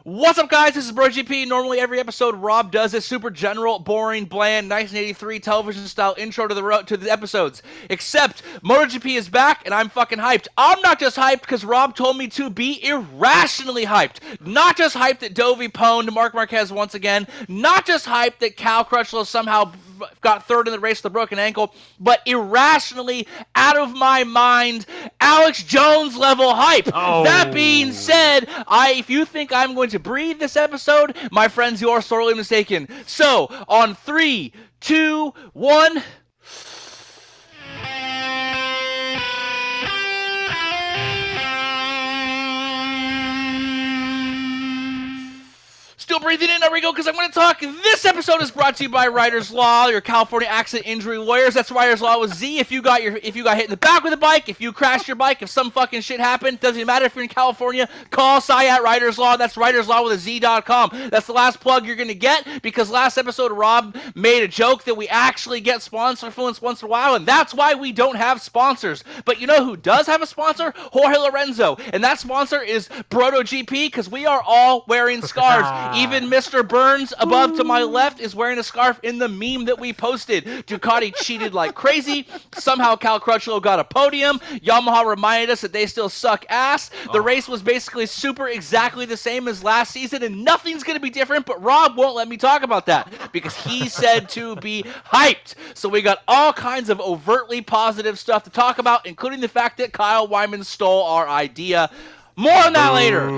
What's up, guys? This is BrotoGP. Normally, every episode, Rob does a super general, boring, bland, 1983 television-style intro to the episodes. Except, MotoGP is back, and I'm fucking hyped. I'm not just hyped because Rob told me to be irrationally hyped. Not just hyped that Dovi pwned Marc Marquez once again. Not just hyped that Crutchlow somehow got third in the race with a broken ankle, but irrationally, out of my mind, Alex Jones level hype. Oh. That being said, if you think I'm going to breathe this episode, my friends, you are sorely mistaken. So, on 3, 2, 1... Still breathing in, there we go, because I'm going to talk. This episode is brought to you by Riders Law, your California accident injury lawyers. That's Riders Law with Z. If you got hit in the back with a bike, if you crashed your bike, if some fucking shit happened, doesn't matter if you're in California, call Cy at Riders Law. That's Riders Law with a Z.com. That's the last plug you're going to get, because last episode Rob made a joke that we actually get sponsor influence once in a while, and that's why we don't have sponsors. But you know who does have a sponsor? Jorge Lorenzo. And that sponsor is BrotoGP, because we are all wearing scarves. Even Mr. Burns above to my left is wearing a scarf in the meme that we posted. Ducati cheated like crazy. Somehow Cal Crutchlow got a podium. Yamaha reminded us that they still suck ass. The race was basically super exactly the same as last season, and nothing's going to be different, but Rob won't let me talk about that because he said to be hyped. So we got all kinds of overtly positive stuff to talk about, including the fact that Kyle Wyman stole our idea. More on that later.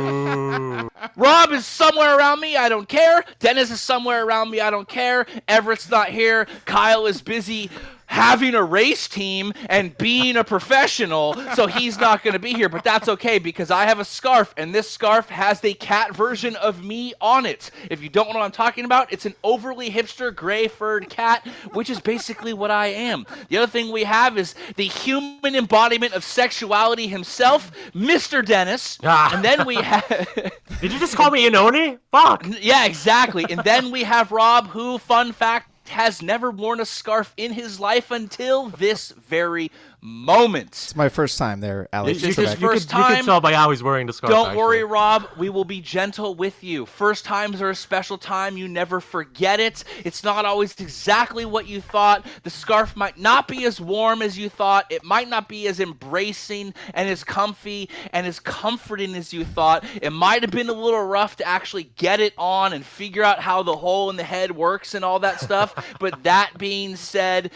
Rob is somewhere around me. I don't care. Dennis is somewhere around me. I don't care. Everett's not here. Kyle is busy having a race team and being a professional, so he's not going to be here. But that's okay because I have a scarf, and this scarf has the cat version of me on it. If you don't know what I'm talking about, it's an overly hipster gray furred cat, which is basically what I am. The other thing we have is the human embodiment of sexuality himself, Mr. Dennis. And then we have... Did you just call me Inoni? Fuck! Yeah, exactly. And then we have Rob, who, fun fact, has never worn a scarf in his life until this very moment. It's my first time there, Alex. You You could tell by how he's wearing the scarf. Don't worry, Rob. We will be gentle with you. First times are a special time. You never forget it. It's not always exactly what you thought. The scarf might not be as warm as you thought. It might not be as embracing and as comfy and as comforting as you thought. It might have been a little rough to actually get it on and figure out how the hole in the head works and all that stuff. But that being said,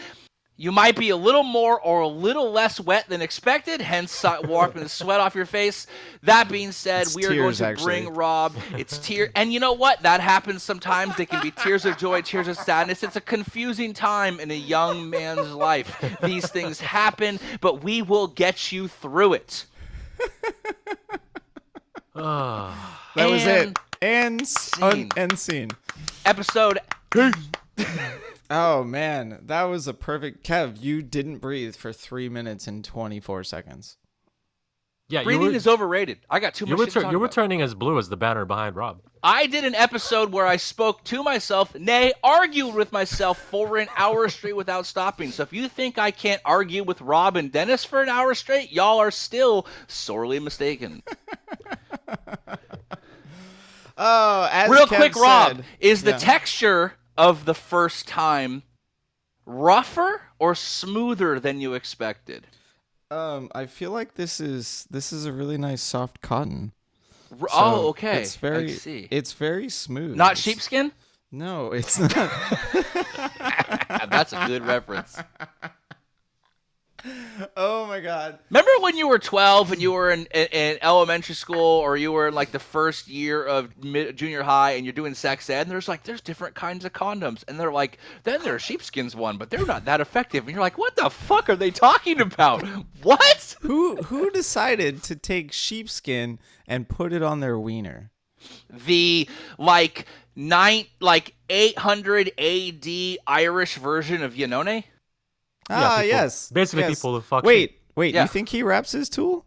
you might be a little more or a little less wet than expected, hence warping the sweat off your face. That being said, we are going to bring Rob. It's tears. And you know what? That happens sometimes. They can be tears of joy, tears of sadness. It's a confusing time in a young man's life. These things happen, but we will get you through it. That was it. And scene. Episode... Oh, man. That was a perfect... Kev, you didn't breathe for 3 minutes and 24 seconds. Yeah, breathing is overrated. I got too much shit to talk about. You were turning as blue as the banner behind Rob. I did an episode where I spoke to myself, nay, argued with myself for an hour straight without stopping. So if you think I can't argue with Rob and Dennis for an hour straight, y'all are still sorely mistaken. Oh, as Real Kev quick, said, Rob, is the texture of the first time rougher or smoother than you expected? I feel like this is a really nice soft cotton. Oh, okay. It's very, I see. It's very smooth. Not sheepskin? No, it's not. That's a good reference. Oh my God. Remember when you were 12 and you were in elementary school, or you were in like the first year of junior high and you're doing sex ed, and there's different kinds of condoms, and they're like, then there's sheepskins one, but they're not that effective, and you're like, what the fuck are they talking about? What? Who decided to take sheepskin and put it on their wiener? The 800 AD Irish version of Yanone? Yes. Basically, people who fuck. Wait, Yeah. You think he wraps his tool?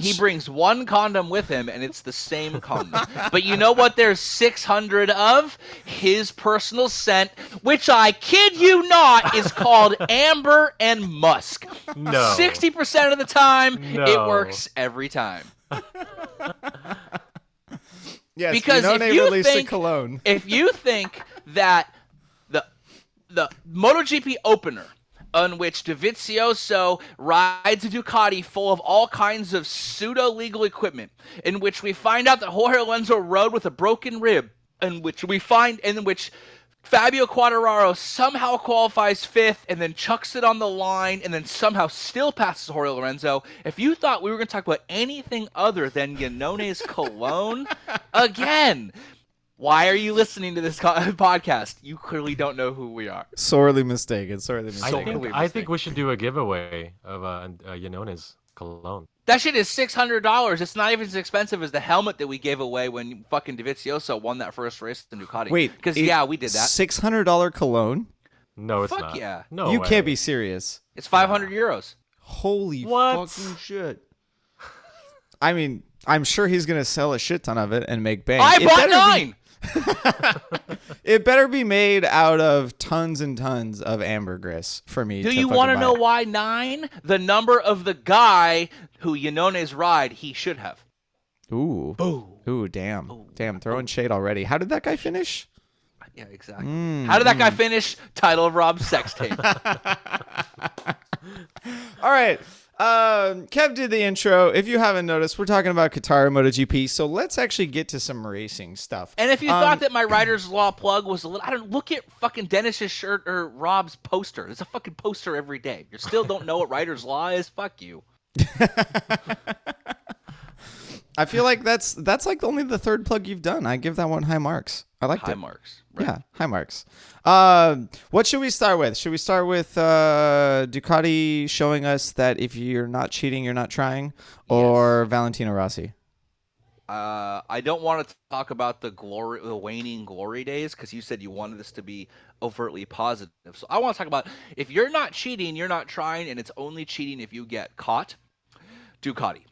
He brings one condom with him, and it's the same condom. But you know what there's 600 of? His personal scent, which I kid you not is called Amber and Musk. No. 60% of the time, No. it works every time. Yes, because Yanone if you released think a cologne. if you think that the MotoGP opener, on which Dovizioso rides a Ducati full of all kinds of pseudo-legal equipment, in which we find out that Jorge Lorenzo rode with a broken rib, in which Fabio Quartararo somehow qualifies 5th and then chucks it on the line and then somehow still passes Jorge Lorenzo. If you thought we were going to talk about anything other than Yanone's cologne, again, why are you listening to this podcast? You clearly don't know who we are. Sorely mistaken. I think we should do a giveaway of Yanone's cologne. That shit is $600. It's not even as expensive as the helmet that we gave away when fucking Dovizioso won that first race in Ducati. Wait, because we did that. $600 cologne? No, it's Fuck not. yeah. No, You way. can't be serious. It's 500 euros. Holy What? fucking shit! I mean, I'm sure he's gonna sell a shit ton of it and make bank. I bought 9. It better be made out of tons and tons of ambergris for me. Do you want to know why 9? The number of the guy who Yanone's ride he should have. Ooh. Ooh, damn. Damn, throwing shade already. How did that guy finish? Yeah, exactly. How did that guy finish? Title of Rob's sex tape. All right. Kev did the intro. If you haven't noticed, we're talking about Qatar and MotoGP, so let's actually get to some racing stuff. And if you thought that my Writer's Law plug was a little, I don't look at fucking Dennis's shirt or Rob's poster. It's a fucking poster every day. You still don't know what Writer's Law is? Fuck you. I feel like that's like only the third plug you've done. I give that one high marks. I like High marks. Right. Yeah, high marks. What should we start with? Should we start with Ducati showing us that if you're not cheating, you're not trying, or Valentino Rossi? I don't want to talk about the waning glory days because you said you wanted this to be overtly positive. So I want to talk about if you're not cheating, you're not trying, and it's only cheating if you get caught. Ducati.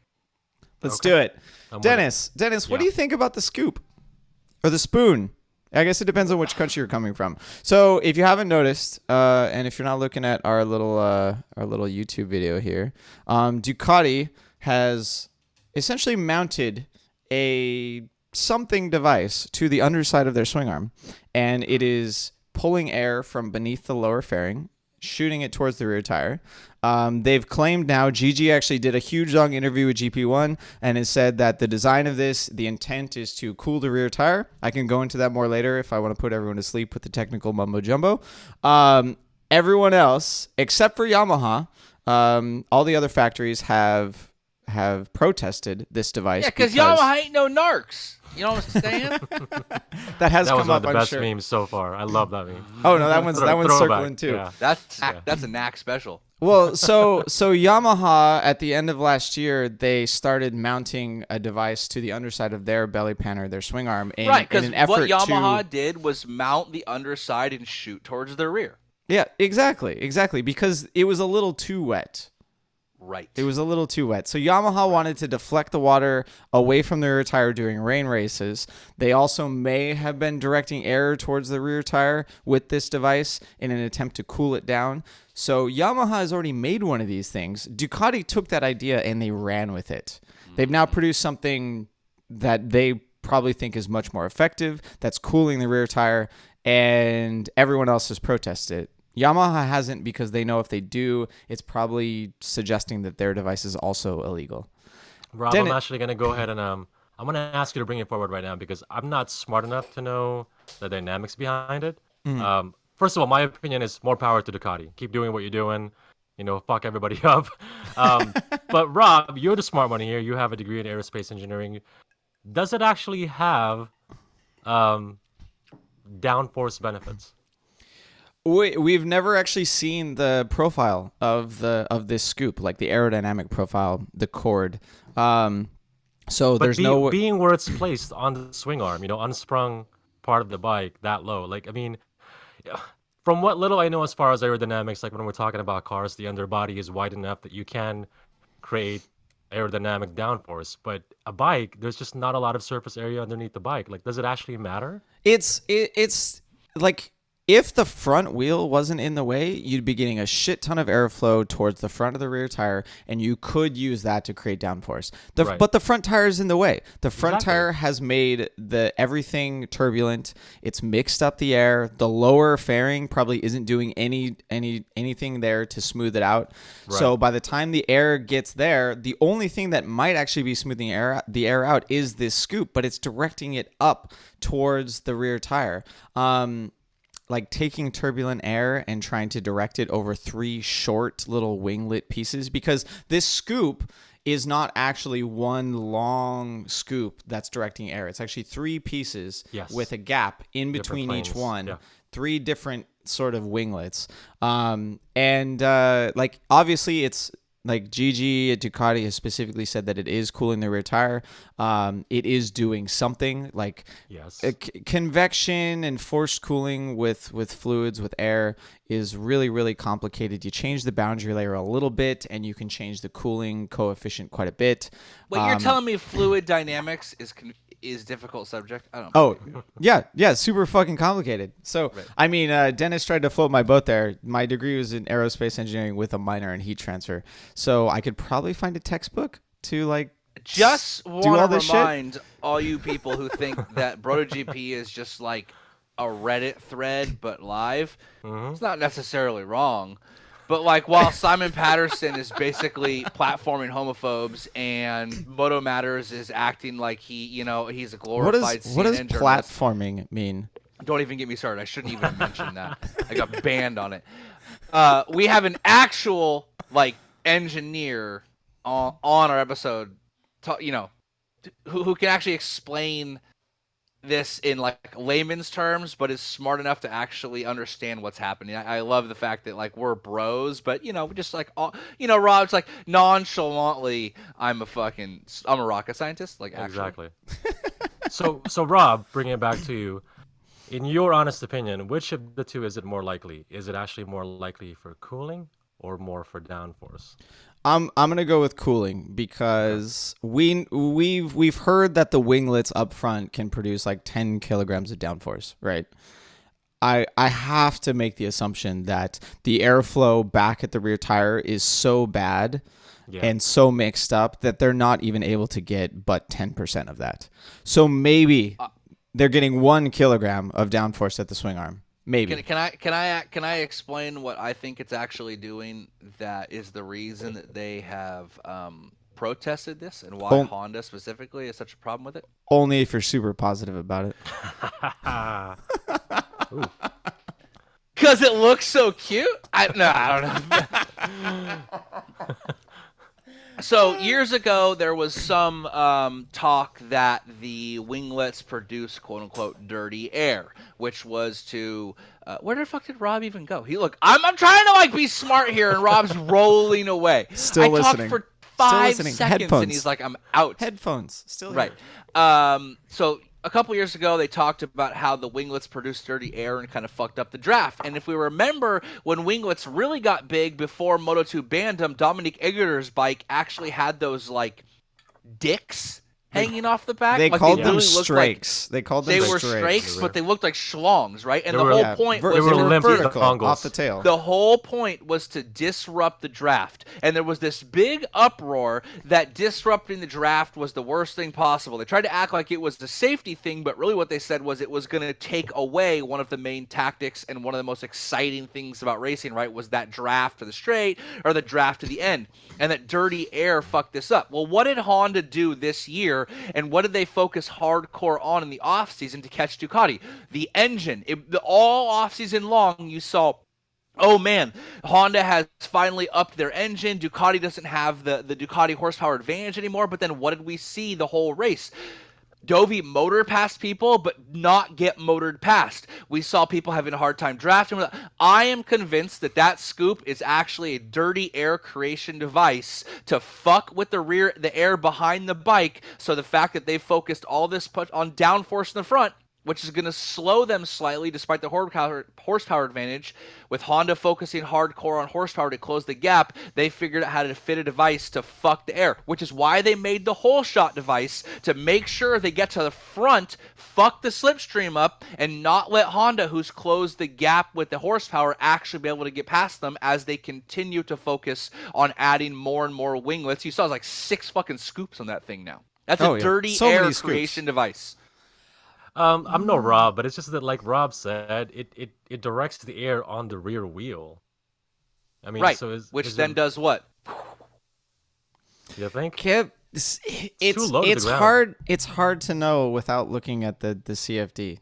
Let's do it. Dennis, what do you think about the scoop or the spoon? I guess it depends on which country you're coming from. So if you haven't noticed, and if you're not looking at our little YouTube video here, Ducati has essentially mounted a something device to the underside of their swing arm, and it is pulling air from beneath the lower fairing, shooting it towards the rear tire. They've claimed now, Gigi actually did a huge long interview with GP1 and has said that the design of this, the intent is to cool the rear tire. I can go into that more later if I want to put everyone to sleep with the technical mumbo jumbo. Everyone else, except for Yamaha, all the other factories have protested this device. Yeah, because Yamaha ain't no narcs. You know what I'm saying? That has That was come one up, of the I'm best sure. memes so far. I love that meme. Oh no, that one's Throwback. circling too. Yeah. That's a knack special. Well, so Yamaha at the end of last year, they started mounting a device to the underside of their belly pan or their swing arm in an effort what Yamaha did was mount the underside and shoot towards the rear. Yeah, exactly, because it was a little too wet. Right. It was a little too wet. So Yamaha wanted to deflect the water away from the rear tire during rain races. They also may have been directing air towards the rear tire with this device in an attempt to cool it down. So Yamaha has already made one of these things. Ducati took that idea and they ran with it. They've now produced something that they probably think is much more effective, that's cooling the rear tire, and everyone else has protested it. Yamaha hasn't, because they know if they do, it's probably suggesting that their device is also illegal. Rob, I'm actually going to go ahead and I'm going to ask you to bring it forward right now because I'm not smart enough to know the dynamics behind it. First of all, my opinion is more power to Ducati. Keep doing what you're doing. Fuck everybody up. But Rob, you're the smart one here. You have a degree in aerospace engineering. Does it actually have downforce benefits? We've never actually seen the profile of this scoop, like the aerodynamic profile, the cord. So but there's being where it's placed on the swing arm, unsprung part of the bike that low. Like, I mean, from what little I know as far as aerodynamics, like when we're talking about cars, the underbody is wide enough that you can create aerodynamic downforce. But a bike, there's just not a lot of surface area underneath the bike. Like, does it actually matter? It's like, if the front wheel wasn't in the way, you'd be getting a shit ton of airflow towards the front of the rear tire, and you could use that to create downforce. But the front tire is in the way. The front tire has made everything turbulent. It's mixed up the air. The lower fairing probably isn't doing anything there to smooth it out. Right. So by the time the air gets there, the only thing that might actually be smoothing the air out is this scoop, but it's directing it up towards the rear tire. Like taking turbulent air and trying to direct it over 3 short little winglet pieces, because this scoop is not actually one long scoop that's directing air. It's actually 3 pieces with a gap in between each one. Yeah. 3 different sort of winglets. Like obviously it's like Gigi at Ducati has specifically said that it is cooling the rear tire. It is doing something like convection and forced cooling with fluids, with air is really, really complicated. You change the boundary layer a little bit and you can change the cooling coefficient quite a bit. Wait, you're telling me fluid dynamics is difficult subject? I don't know. Oh, yeah, super fucking complicated. So, right. I mean, Dennis tried to float my boat there. My degree was in aerospace engineering with a minor in heat transfer. So I could probably find a textbook to like just want to remind all you people who think that BrotoGP is just like a Reddit thread but live. Mm-hmm. It's not necessarily wrong. But like, while Simon Patterson is basically platforming homophobes and Moto Matters is acting like he's a glorified CNN What does journalist. Platforming mean? Don't even get me started. I shouldn't even mention that. I got banned on it. We have an actual like engineer on our episode, who can actually explain this in like layman's terms, but is smart enough to actually understand what's happening. I love the fact that like we're bros, but just like Rob's like nonchalantly, I'm a rocket scientist, like actually. Exactly. So Rob, bringing it back to you, in your honest opinion, which of the two is it more likely? Is it actually more likely for cooling or more for downforce? I'm gonna go with cooling because we've heard that the winglets up front can produce like 10 kilograms of downforce, right? I have to make the assumption that the airflow back at the rear tire is so bad and so mixed up that they're not even able to get but 10% of that. So maybe they're getting 1 kilogram of downforce at the swing arm. Maybe. Can I explain what I think it's actually doing that is the reason that they have protested this and why Honda specifically has such a problem with it? Only if you're super positive about it. Because it looks so cute? I don't know. So years ago, there was some talk that the winglets produce "quote unquote" dirty air, which was to where the fuck did Rob even go? I'm trying to like be smart here, and Rob's rolling away. Still listening. I talked for 5 seconds, Headphones. and he's like, "I'm out." Headphones. Still right. So a couple years ago, they talked about how the winglets produced dirty air and kind of fucked up the draft. And if we remember, when winglets really got big before Moto2 banned them, Dominique Egerter's bike actually had those, like, dicks hanging off the back. They like, called them strakes. They were strakes, but they looked like schlongs, right? And the whole point was they were vertical off the tail. The whole point was to disrupt the draft. And there was this big uproar that disrupting the draft was the worst thing possible. They tried to act like it was the safety thing, but really what they said was it was going to take away one of the main tactics and one of the most exciting things about racing, right, was that draft to the straight or the draft to the end. And that dirty air fucked this up. Well, what did Honda do this year? And what did they focus hardcore on in the offseason to catch Ducati? The engine. All offseason long, you saw, oh man, Honda has finally upped their engine. Ducati doesn't have the Ducati horsepower advantage anymore. But then what did we see the whole race? Dovi motor past people, but not get motored past. We saw people having a hard time drafting. I am convinced that scoop is actually a dirty air creation device to fuck with the air behind the bike. So the fact that they focused all this on downforce in the front which is going to slow them slightly despite the horsepower advantage. With Honda focusing hardcore on horsepower to close the gap, they figured out how to fit a device to fuck the air, which is why they made the hole shot device to make sure they get to the front, fuck the slipstream up, and not let Honda, who's closed the gap with the horsepower, actually be able to get past them as they continue to focus on adding more and more winglets. You saw like 6 fucking scoops on that thing now. That's a dirty air creation device. I'm no Rob, but it's just that, like Rob said, it directs the air on the rear wheel. I mean, right, so which then does what? You think? Kip, it's hard. It's hard to know without looking at the CFD.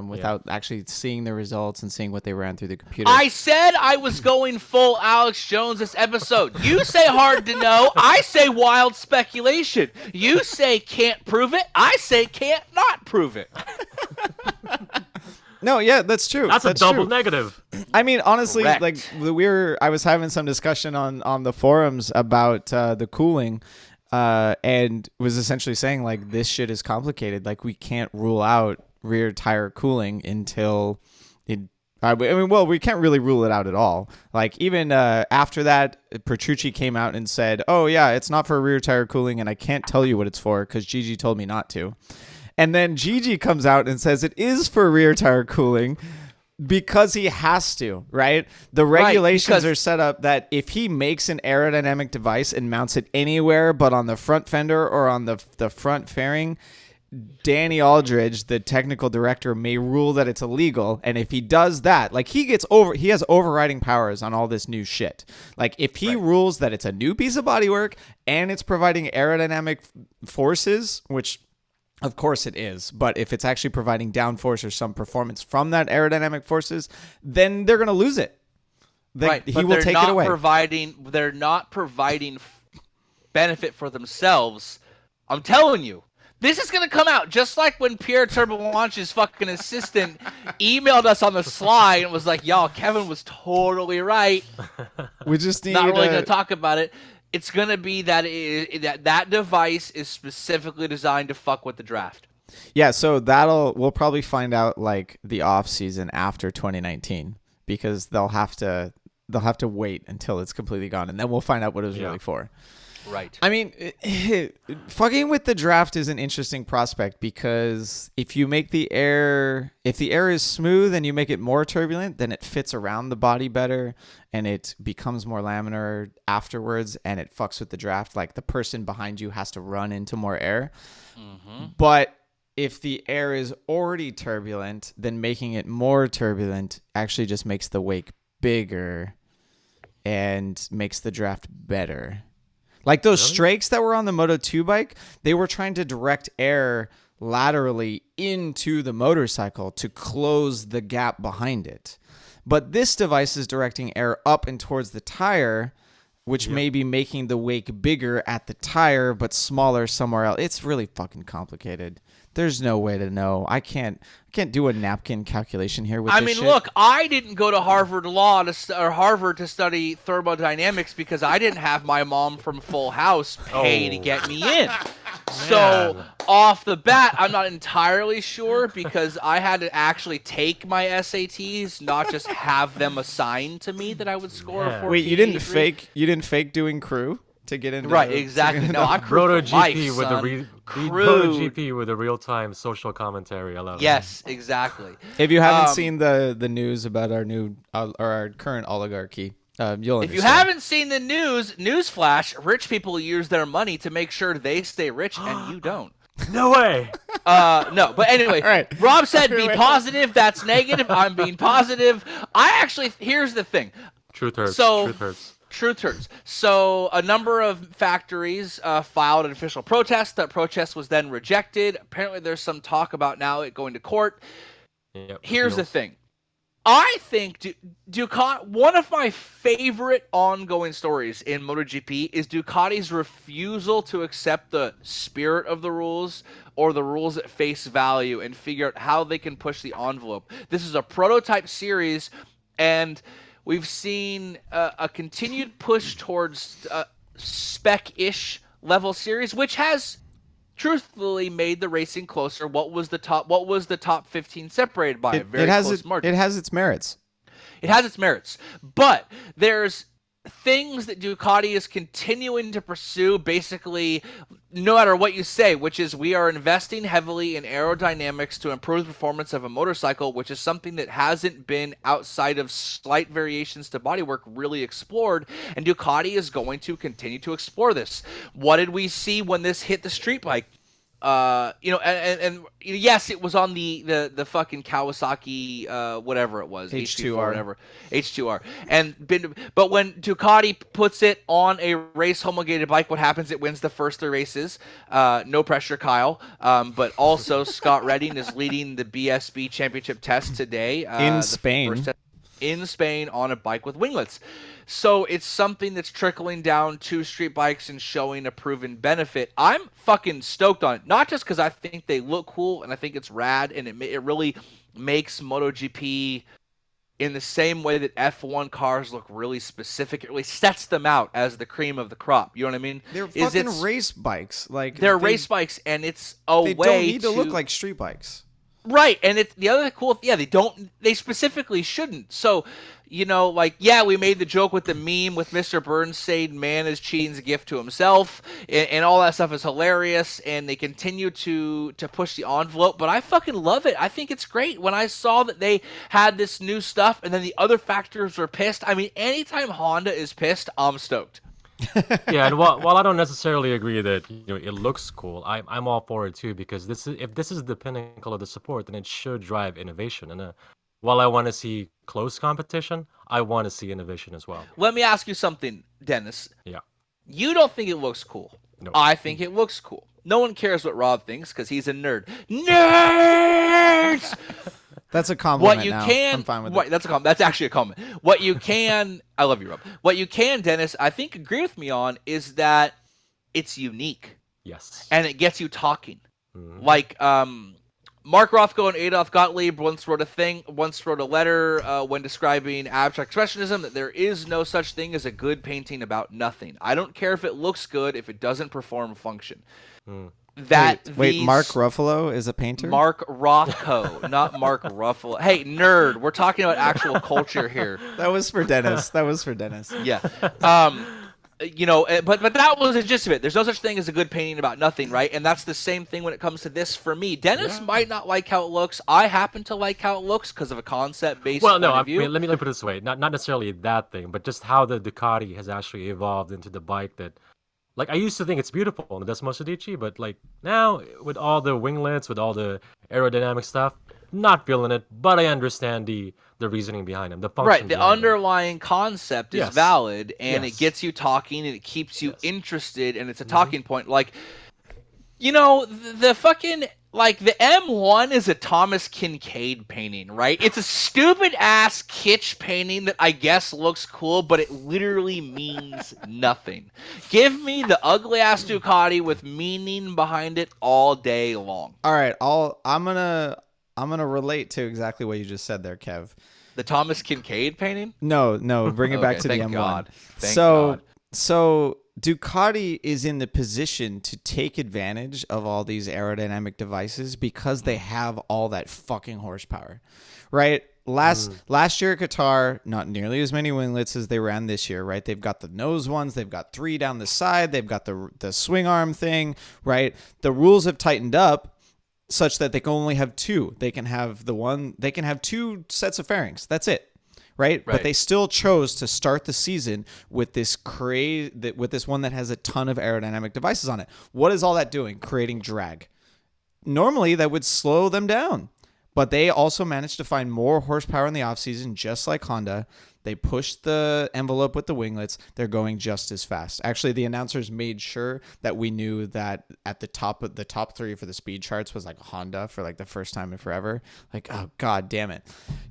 Without actually seeing the results and seeing what they ran through the computer. I said I was going full Alex Jones this episode. You say hard to know. I say wild speculation. You say can't prove it. I say can't not prove it. No, yeah, that's true. That's a double negative. I mean, honestly, Correct. like I was having some discussion on the forums about the cooling. And was essentially saying like this shit is complicated. Like we can't rule out rear tire cooling until we can't really rule it out at all. Like even after that, Petrucci came out and said, "Oh yeah, it's not for rear tire cooling, and I can't tell you what it's for because Gigi told me not to." And then Gigi comes out and says it is for rear tire cooling. Because he has to, right? The regulations are set up that if he makes an aerodynamic device and mounts it anywhere but on the front fender or on the front fairing, Danny Aldridge, the technical director, may rule that it's illegal. And if he does that, like he has overriding powers on all this new shit. Like if he rules that it's a new piece of bodywork and it's providing aerodynamic forces, which of course it is, but if it's actually providing downforce or some performance from that aerodynamic forces, then they're going to lose it. He will take it away. They're not providing benefit for themselves. I'm telling you. This is going to come out just like when Pierre Turbolaunch's fucking assistant emailed us on the sly and was like, y'all, Kevin was totally right. We just need not really going to talk about it. It's going to be that device is specifically designed to fuck with the draft. Yeah, so we'll probably find out like the off season after 2019 because they'll have to wait until it's completely gone and then we'll find out what it was really for. Right. I mean, fucking with the draft is an interesting prospect because if the air is smooth and you make it more turbulent, then it fits around the body better and it becomes more laminar afterwards and it fucks with the draft. Like the person behind you has to run into more air. Mm-hmm. But if the air is already turbulent, then making it more turbulent actually just makes the wake bigger and makes the draft better. Like those strakes that were on the Moto2 bike, they were trying to direct air laterally into the motorcycle to close the gap behind it. But this device is directing air up and towards the tire, which may be making the wake bigger at the tire but smaller somewhere else. It's really fucking complicated. There's no way to know. I can't do a napkin calculation here with this shit. Look, I didn't go to Harvard to study thermodynamics because I didn't have my mom from Full House pay to get me in. So off the bat, I'm not entirely sure because I had to actually take my SATs, not just have them assigned to me that I would score a 14. Wait, you didn't fake doing crew to get into exactly. No, I BrotoGP BrotoGP with a real-time social commentary. I love it. Yes, exactly. If you haven't seen the news about our current oligarchy, you'll understand. If you haven't seen the newsflash, rich people use their money to make sure they stay rich and you don't. No way. No, but anyway, right. Rob said be positive. That's negative. I'm being positive. Here's the thing. Truth hurts. Truth hurts. So a number of factories filed an official protest. That protest was then rejected. Apparently there's some talk about now it going to court. Here's the thing. I think Ducati, one of my favorite ongoing stories in MotoGP is Ducati's refusal to accept the spirit of the rules or the rules at face value and figure out how they can push the envelope. This is a prototype series, and we've seen a continued push towards spec-ish level series, which has truthfully made the racing closer. What was the top 15 separated by? Very close margin. It has its merits. It has its merits, but there's things that Ducati is continuing to pursue, basically, no matter what you say, which is we are investing heavily in aerodynamics to improve the performance of a motorcycle, which is something that hasn't been, outside of slight variations to bodywork, really explored, and Ducati is going to continue to explore this. What did we see when this hit the street bike? And yes, it was on the fucking Kawasaki, whatever it was, H2R, whatever, H2R, but when Ducati puts it on a race homologated bike, what happens? It wins the first 3 races. No pressure, Kyle. But also Scott Redding is leading the BSB Championship test today in Spain. In Spain on a bike with winglets. So it's something that's trickling down to street bikes and showing a proven benefit. I'm fucking stoked on it. Not just because I think they look cool and I think it's rad, and it really makes MotoGP in the same way that F1 cars look really specific. It really sets them out as the cream of the crop. You know what I mean? They're fucking race bikes. They're race bikes, and it's a way they don't need to look like street bikes. Right, and it's the other cool. Yeah, they specifically shouldn't. So, we made the joke with the meme with Mr. Burns saying man is cheating's a gift to himself, and all that stuff is hilarious, and they continue to push the envelope, but I fucking love it. I think it's great. When I saw that they had this new stuff and then the other factors were pissed, I mean, anytime Honda is pissed, I'm stoked. Yeah, and while I don't necessarily agree that it looks cool, I'm all for it too, because if this is the pinnacle of the sport, then it should drive innovation. And while I want to see close competition, I want to see innovation as well. Let me ask you something, Dennis. Yeah. You don't think it looks cool. No. I think it looks cool. No one cares what Rob thinks because he's a nerd. Nerds! That's a compliment. What you now. can, I'm fine with it. That's actually a compliment. What you can, I love you, Rob. What you can, Dennis, I think agree with me on is that it's unique. Yes. And it gets you talking. Mm-hmm. Like Mark Rothko and Adolf Gottlieb once wrote a letter when describing abstract expressionism that there is no such thing as a good painting about nothing. I don't care if it looks good if it doesn't perform function. Mm. Wait, Mark Ruffalo is a painter? Mark Rothko, not Mark Ruffalo. Hey, nerd, we're talking about actual culture here. That was for Dennis. Yeah. But that was the gist of it. There's no such thing as a good painting about nothing, right? And that's the same thing when it comes to this for me. Dennis might not like how it looks. I happen to like how it looks because of a concept-based point of view. Let me put it this way. Not necessarily that thing, but just how the Ducati has actually evolved into the bike that... Like, I used to think it's beautiful in the Desmos Medici, but, now, with all the winglets, with all the aerodynamic stuff, not feeling it, but I understand the reasoning behind them, the function. Right, the underlying concept is valid, and it gets you talking, and it keeps you interested, and it's a talking point. Like, the fucking... the M1 is a Thomas Kincaid painting, right? It's a stupid-ass kitsch painting that I guess looks cool, but it literally means nothing. Give me the ugly-ass Ducati with meaning behind it all day long. All right, I'm gonna relate to exactly what you just said there, Kev. The Thomas Kincaid painting? No, bring it back to the M1. God. Thank God. So Ducati is in the position to take advantage of all these aerodynamic devices because they have all that fucking horsepower, right? Last year at Qatar, not nearly as many winglets as they ran this year, right? They've got the nose ones, they've got 3 down the side, they've got the swing arm thing, right? The rules have tightened up such that they can only have 2. They can have 2 sets of fairings. That's it. Right? But they still chose to start the season with this one that has a ton of aerodynamic devices on it. What is all that doing? Creating drag. Normally, that would slow them down. But they also managed to find more horsepower in the offseason, just like Honda. They pushed the envelope with the winglets. They're going just as fast. Actually, the announcers made sure that we knew that at the top 3 for the speed charts was Honda for the first time in forever. Oh, God damn it.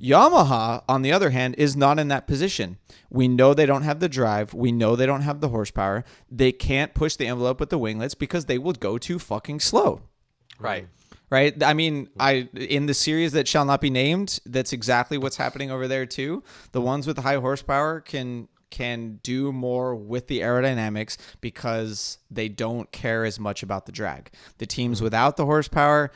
Yamaha, on the other hand, is not in that position. We know they don't have the drive. We know they don't have the horsepower. They can't push the envelope with the winglets because they will go too fucking slow. Right. Right. I mean, in the series that shall not be named, that's exactly what's happening over there too. The ones with the high horsepower can can do more with the aerodynamics because they don't care as much about the drag. The teams without the horsepower,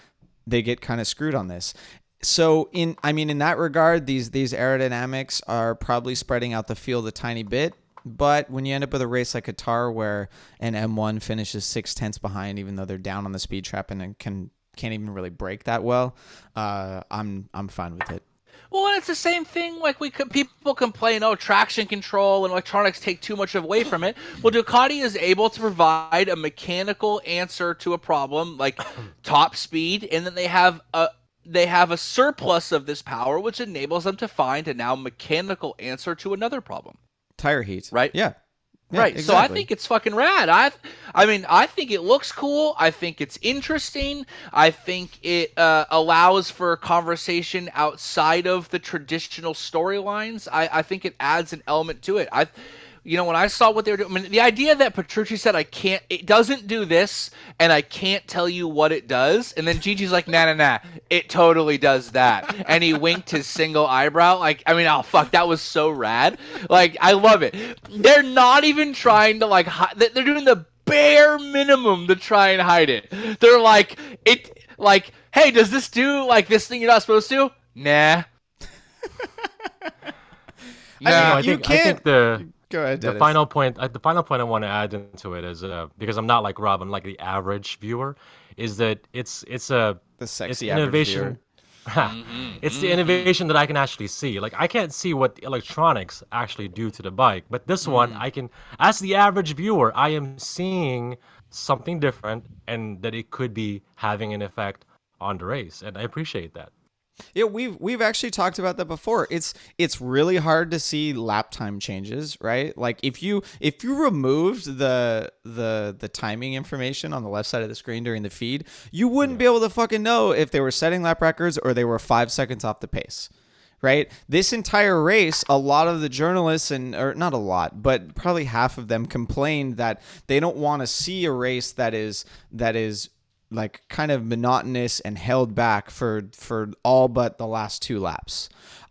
they get kind of screwed on this. So in that regard, these aerodynamics are probably spreading out the field a tiny bit. But when you end up with a race like Qatar where an M1 finishes 0.6 behind, even though they're down on the speed trap and can't even really brake that well, I'm fine with it. Well, and it's the same thing. Like people complain, traction control and electronics take too much away from it. Well, Ducati is able to provide a mechanical answer to a problem like top speed, and then they have a surplus of this power, which enables them to find a now mechanical answer to another problem. Tire heat. Right? Yeah. Right. Exactly. So I think it's fucking rad. I think it looks cool. I think it's interesting. I think it allows for conversation outside of the traditional storylines. I think it adds an element to it. When I saw what they were doing, the idea that Petrucci said, it doesn't do this, and I can't tell you what it does. And then Gigi's like, nah, it totally does that. And he winked his single eyebrow. That was so rad. I love it. They're not even trying to, they're doing the bare minimum to try and hide it. They're hey, does this do, this thing you're not supposed to? Nah. I think Go ahead, Dennis. The final point I want to add into it is because I'm not like Rob, I'm like the average viewer, is that it's the sexy innovation. It's the innovation that I can actually see. I can't see what the electronics actually do to the bike, but this one I can, as the average viewer, I am seeing something different, and that it could be having an effect on the race, and I appreciate that. Yeah, we've actually talked about that before. It's really hard to see lap time changes, right? If you removed the timing information on the left side of the screen during the feed, you wouldn't be able to fucking know if they were setting lap records or they were 5 seconds off the pace. Right? This entire race, a lot of the journalists, or not a lot, but probably half of them complained that they don't want to see a race that is kind of monotonous and held back for all but the last 2 laps.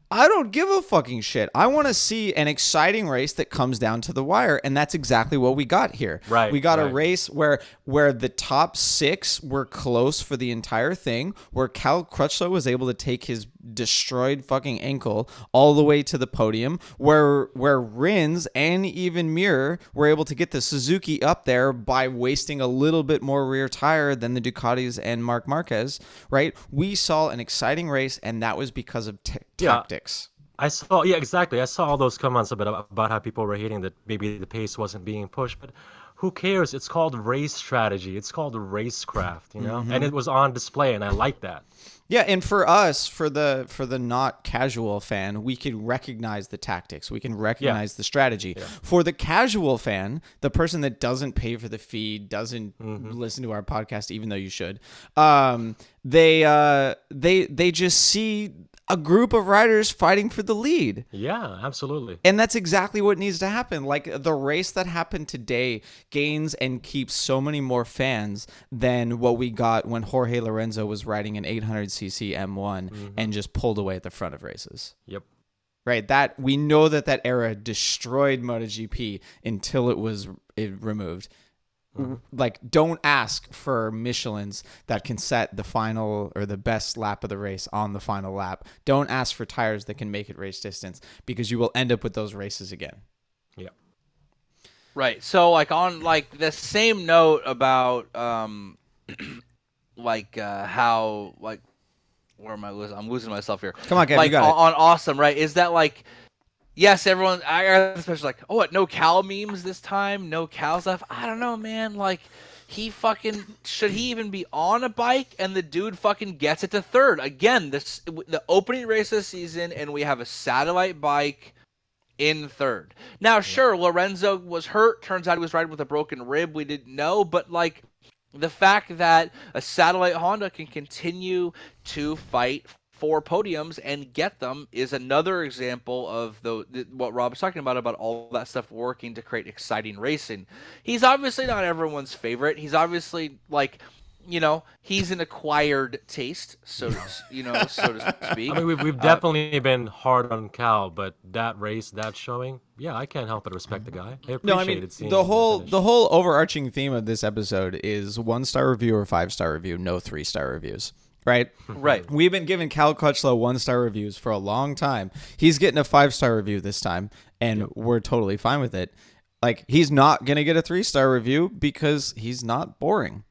I don't give a fucking shit. I want to see an exciting race that comes down to the wire, and that's exactly what we got here. Right. We got a race where the top 6 were close for the entire thing, where Cal Crutchlow was able to take his destroyed fucking ankle all the way to the podium, where Rins and even Mir were able to get the Suzuki up there by wasting a little bit more rear tire than the Ducatis and Marc Marquez, right? We saw an exciting race, and that was because of tactics. I saw all those comments about how people were hating that maybe the pace wasn't being pushed, but who cares? It's called race strategy. It's called racecraft, and it was on display, and I like that. Yeah, and for us, for the not casual fan, we can recognize the tactics. We can recognize the strategy. Yeah. For the casual fan, the person that doesn't pay for the feed, doesn't listen to our podcast, even though you should, they just see a group of riders fighting for the lead. Yeah, absolutely. And that's exactly what needs to happen. The race that happened today gains and keeps so many more fans than what we got when Jorge Lorenzo was riding an 800cc M1 and just pulled away at the front of races. Yep. Right. That we know that era destroyed MotoGP until it was removed. Don't ask for Michelins that can set the final or the best lap of the race on the final lap. Don't ask for tires that can make it race distance, because you will end up with those races again. Yeah. Right. So on the same note about how where am I losing? I'm losing myself here. Come on, Kev, you got it. On awesome, right? Is that yes, everyone, especially no Cal memes this time, no Cal stuff. I don't know, man. He fucking, should he even be on a bike? And the dude fucking gets it to third. Again, the opening race of the season, and we have a satellite bike in third. Now, sure, Lorenzo was hurt. Turns out he was riding with a broken rib. We didn't know, but the fact that a satellite Honda can continue to fight for podiums and get them is another example of what Rob was talking about all that stuff working to create exciting racing. He's obviously not everyone's favorite. He's obviously he's an acquired taste, so to speak. I mean, we've definitely been hard on Cal, but that race, that showing, yeah, I can't help but respect the guy. I No, I appreciated mean seeing the finish. whole overarching theme of this episode is 1-star review or 5-star review, no 3-star reviews. Right? Right. We've been giving Cal Crutchlow 1-star reviews for a long time. He's getting a 5-star review this time, and we're totally fine with it. Like, he's not gonna get a 3-star review because he's not boring.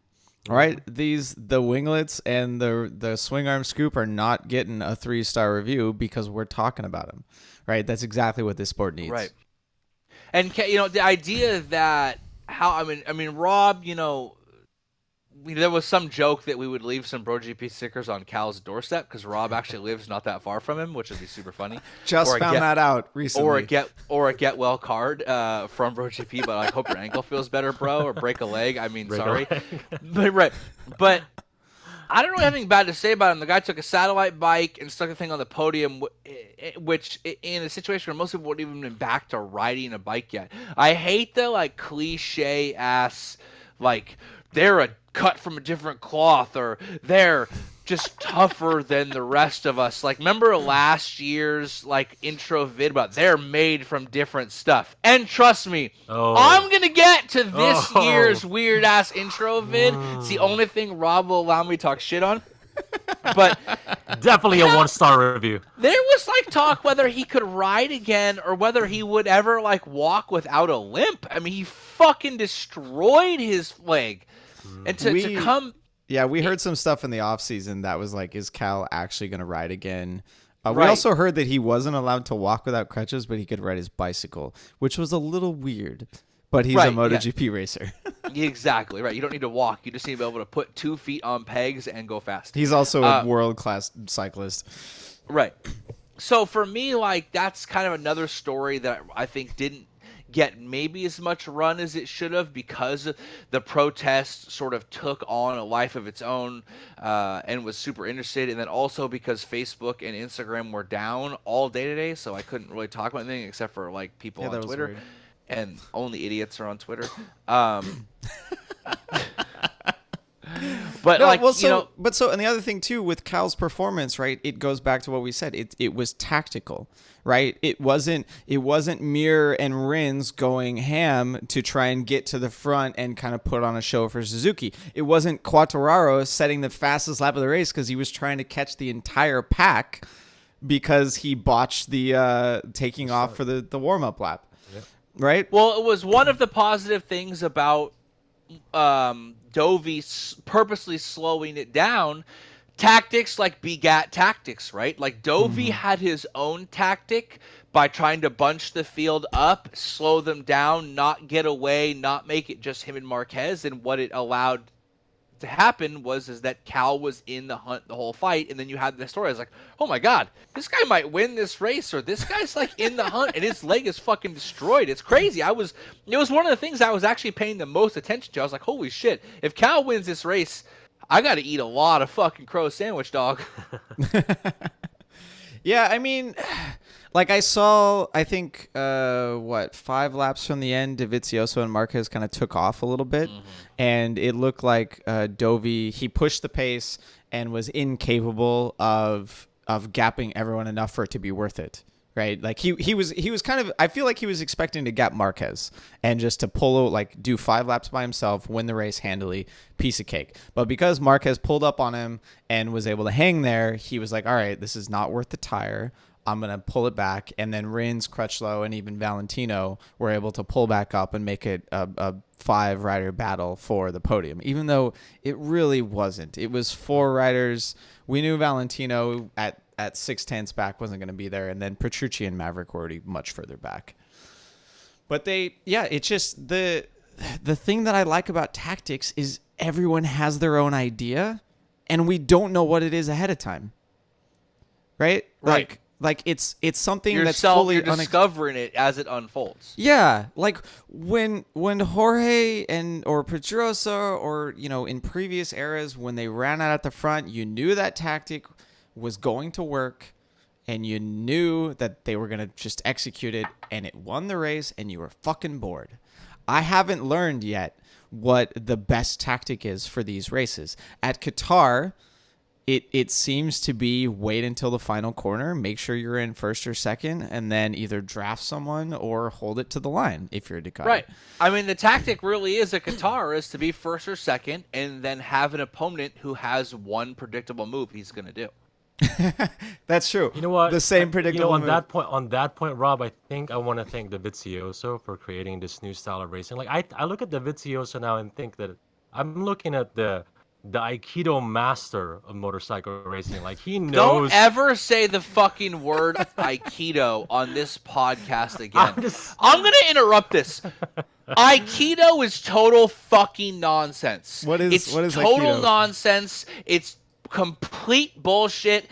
Right? The winglets and the swing arm scoop are not getting a 3-star review because we're talking about them. Right? That's exactly what this sport needs. Right. And the idea that Rob, there was some joke that we would leave some BrotoGP stickers on Cal's doorstep because Rob actually lives not that far from him, which would be super funny. Just found that out recently. Or a get well card from BrotoGP, but I hope your ankle feels better, bro, or break a leg. I mean, sorry, but I don't really have anything bad to say about him. The guy took a satellite bike and stuck the thing on the podium, which in a situation where most people wouldn't even been back to riding a bike yet. I hate the cliche ass they're a cut from a different cloth or they're just tougher than the rest of us. Remember last year's intro vid about they're made from different stuff. And trust me, I'm gonna get to this year's weird ass intro vid. It's the only thing Rob will allow me to talk shit on. But definitely a 1-star review. There was talk whether he could ride again or whether he would ever walk without a limp. I mean, he fucking destroyed his leg. And to come... Yeah, we heard some stuff in the offseason that was is Cal actually going to ride again? We Right. also heard that he wasn't allowed to walk without crutches, but he could ride his bicycle, which was a little weird. But he's a MotoGP racer. Exactly, right. You don't need to walk. You just need to be able to put 2 feet on pegs and go fast. He's also a world-class cyclist. Right. So for me, that's kind of another story that I think didn't get maybe as much run as it should have because the protest sort of took on a life of its own and was super interested. And then also because Facebook and Instagram were down all day today, so I couldn't really talk about anything except for people on Twitter. Weird. And only idiots are on Twitter. But and the other thing too with Cal's performance, right? It goes back to what we said. It was tactical, right? It wasn't Mir and Rins going ham to try and get to the front and kind of put on a show for Suzuki. It wasn't Quartararo setting the fastest lap of the race because he was trying to catch the entire pack because he botched the taking off for the warm up lap, right? Well, it was one of the positive things about Dovey purposely slowing it down. Tactics begat tactics, right? Dovey had his own tactic by trying to bunch the field up, slow them down, not get away, not make it just him and Marquez. And what it allowed to happen was that Cal was in the hunt the whole fight, and then you had the story. I was oh my god, this guy might win this race, or this guy's in the hunt and his leg is fucking destroyed. It's crazy. It was one of the things I was actually paying the most attention to. I was holy shit, if Cal wins this race, I gotta eat a lot of fucking crow sandwich, dog. Yeah, I mean, I saw, I think, 5 laps from the end, Dovizioso and Marquez kind of took off a little bit, and it looked like Dovey, he pushed the pace and was incapable of gapping everyone enough for it to be worth it, right? He was kind of, I feel like he was expecting to gap Marquez and just to pull, do 5 laps by himself, win the race handily, piece of cake. But because Marquez pulled up on him and was able to hang there, he was all right, this is not worth the tire. I'm going to pull it back. And then Rins, Crutchlow, and even Valentino were able to pull back up and make it a 5-rider battle for the podium, even though it really wasn't. It was 4 riders. We knew Valentino at 6/10 back wasn't going to be there. And then Petrucci and Maverick were already much further back. But it's just the thing that I like about tactics is everyone has their own idea and we don't know what it is ahead of time. Right? Right. It's something that's fully you're discovering it as it unfolds. Yeah, when Jorge or Pedrosa or in previous eras when they ran out at the front, you knew that tactic was going to work, and you knew that they were gonna just execute it, and it won the race, and you were fucking bored. I haven't learned yet what the best tactic is for these races. At Qatar, it seems to be wait until the final corner, make sure you're in first or second, and then either draft someone or hold it to the line if you're a Ducati. Right. I mean, the tactic really is at Qatar is to be first or second and then have an opponent who has one predictable move he's going to do. That's true. You know what? The same predictable on move. that point, Rob, I think I want to thank Dovizioso for creating this new style of racing. Like I look at Dovizioso now and think that I'm looking at the Aikido master of motorcycle racing. Like he knows. Don't ever say the fucking word Aikido on this podcast again. I'm going to interrupt this. Aikido is total fucking nonsense. What is total Aikido? nonsense. It's complete bullshit.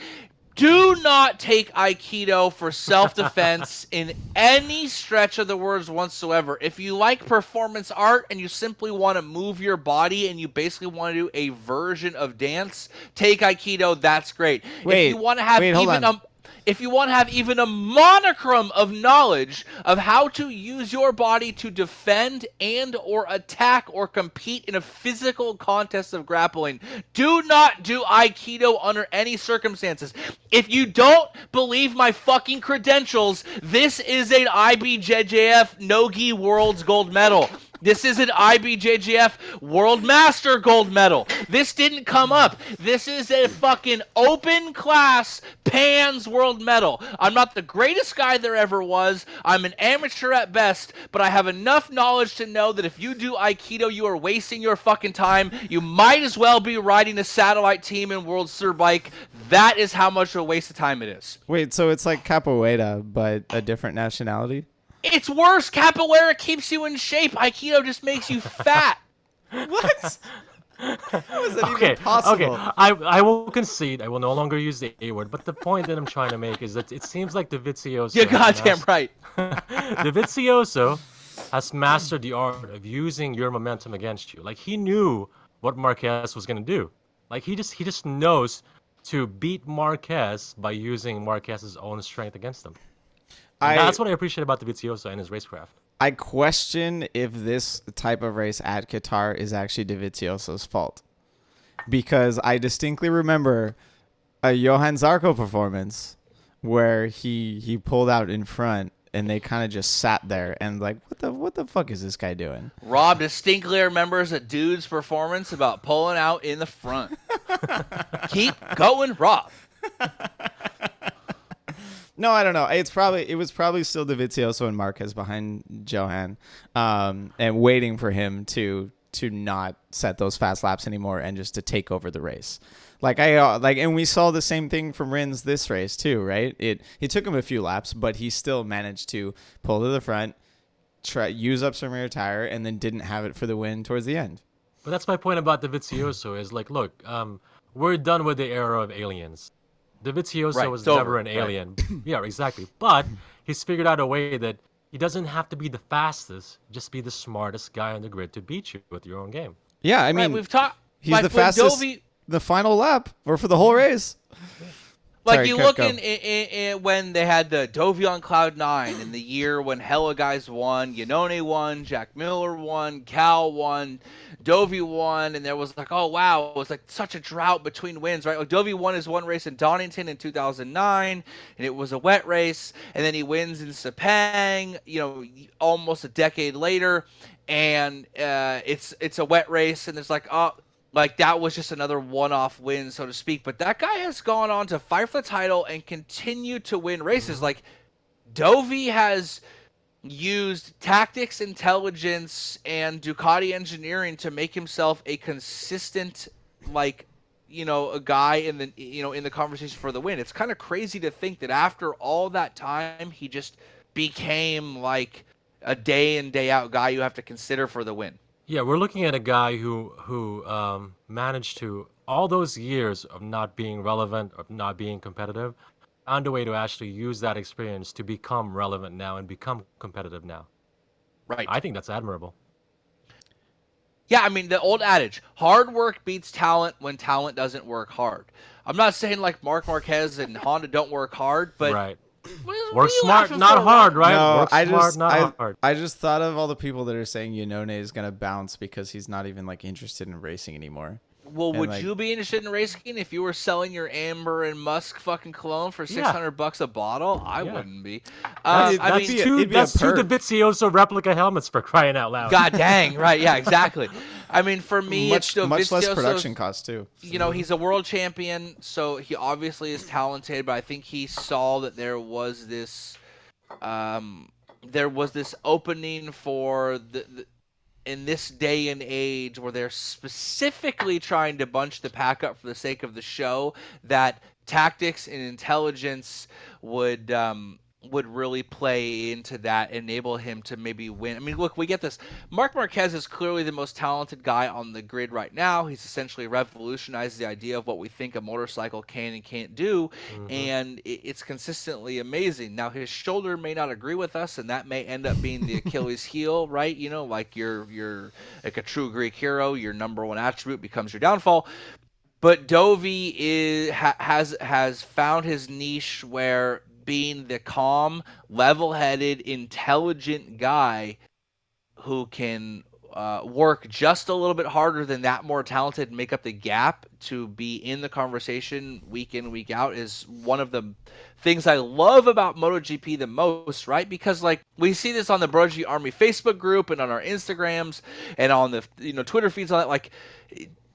Do not take Aikido for self-defense in any stretch of the words whatsoever. If you like performance art and you simply want to move your body and you basically want to do a version of dance, take Aikido. That's great. Wait, if you want to have hold even on. if you want to have even a monochrome of knowledge of how to use your body to defend and or attack or compete in a physical contest of grappling, do not do Aikido under any circumstances. If you don't believe my fucking credentials, this is an IBJJF Nogi World's gold medal. This is an IBJJF World Master gold medal. This didn't come up. This is a fucking open class PANS world medal. I'm not the greatest guy there ever was. I'm an amateur at best, but I have enough knowledge to know that if you do Aikido, you are wasting your fucking time. You might as well be riding a satellite team in World Superbike. That is how much of a waste of time it is. Wait, so it's like capoeira, but a different nationality? It's worse. Capoeira keeps you in shape. Aikido just makes you fat. What? How is that even possible? Okay, I will concede. I will no longer use the A word. But the point that I'm trying to make is that it seems like Dovizioso. You're goddamn right. Dovizioso has mastered the art of using your momentum against you. Like he knew what Marquez was gonna do. Like he just knows to beat Marquez by using Marquez's own strength against him. That's what I appreciate about Dovizioso and his racecraft. I question if this type of race at Qatar is actually Dovizioso's fault. Because I distinctly remember a Johan Zarco performance where he pulled out in front and they kind of just sat there and like, what the fuck is this guy doing? Rob distinctly remembers a dude's performance about pulling out in the front. Keep going, Rob. No, I don't know. It was probably still Dovizioso and Marquez behind Johan, and waiting for him to not set those fast laps anymore and just to take over the race. And we saw the same thing from Rins this race too, right? It took him a few laps, but he still managed to pull to the front, use up some rear tire, and then didn't have it for the win towards the end. But that's my point about Dovizioso is like, look, we're done with the era of aliens. Dovizioso was never an alien. Yeah, exactly. But he's figured out a way that he doesn't have to be the fastest, just be the smartest guy on the grid to beat you with your own game. Yeah, I mean, we've talked. he's like the fastest the final lap or for the whole race. Like Sorry, you Kurt, look go. in when they had the Dovey on Cloud 9 in the year when hella guys won, Iannone won, Jack Miller won, Cal won, Dovey won, and there was like, oh wow, it was like such a drought between wins, right? Like Dovey won his one race in Donington in 2009, and it was a wet race, and then he wins in Sepang, almost a decade later, and it's a wet race, and there's like, oh. Like, that was just another one-off win, so to speak. But that guy has gone on to fight for the title and continue to win races. Like, Dovey has used tactics, intelligence, and Ducati engineering to make himself a consistent, a guy in the conversation for the win. It's kind of crazy to think that after all that time, he just became, like, a day in, day out guy you have to consider for the win. Yeah, we're looking at a guy who managed to, all those years of not being relevant, of not being competitive, found a way to actually use that experience to become relevant now and become competitive now. Right. I think that's admirable. Yeah, I mean, the old adage, hard work beats talent when talent doesn't work hard. I'm not saying like Mark Marquez and Honda don't work hard, but Right. Work you smart, laughing not for, hard, Ron? right? No, Work smart, not hard. I just thought of all the people that are saying Iannone is gonna bounce because he's not even like interested in racing anymore. Well, And, would like, you be interested in racing if you were selling your Amber and Musk fucking cologne for Yeah. $600 a bottle? I Yeah. wouldn't be. That'd I be mean, a- it'd be a That's two perk. Dovizioso replica helmets for crying out loud. god dang, right? Yeah, exactly. I mean, for me, much it's less Dovizioso's- production cost too. You know, he's a world champion, so he obviously is talented. But I think he saw that there was this opening for the in this day and age where they're specifically trying to bunch the pack up for the sake of the show, that tactics and intelligence would really play into that, enable him to maybe win. I mean, look, we get this. Marc Marquez is clearly the most talented guy on the grid right now. He's essentially revolutionized the idea of what we think a motorcycle can and can't do, and it's consistently amazing. Now, his shoulder may not agree with us, and that may end up being the Achilles heel, right? You know, like you're like a true Greek hero, your number one attribute becomes your downfall. But Dovi has found his niche where being the calm, level-headed, intelligent guy who can work just a little bit harder than that more talented and make up the gap to be in the conversation week in, week out is one of the things I love about MotoGP the most, right? Because like we see this on the BrotoGP Army Facebook group and on our Instagrams and on the Twitter feeds, all that. Like,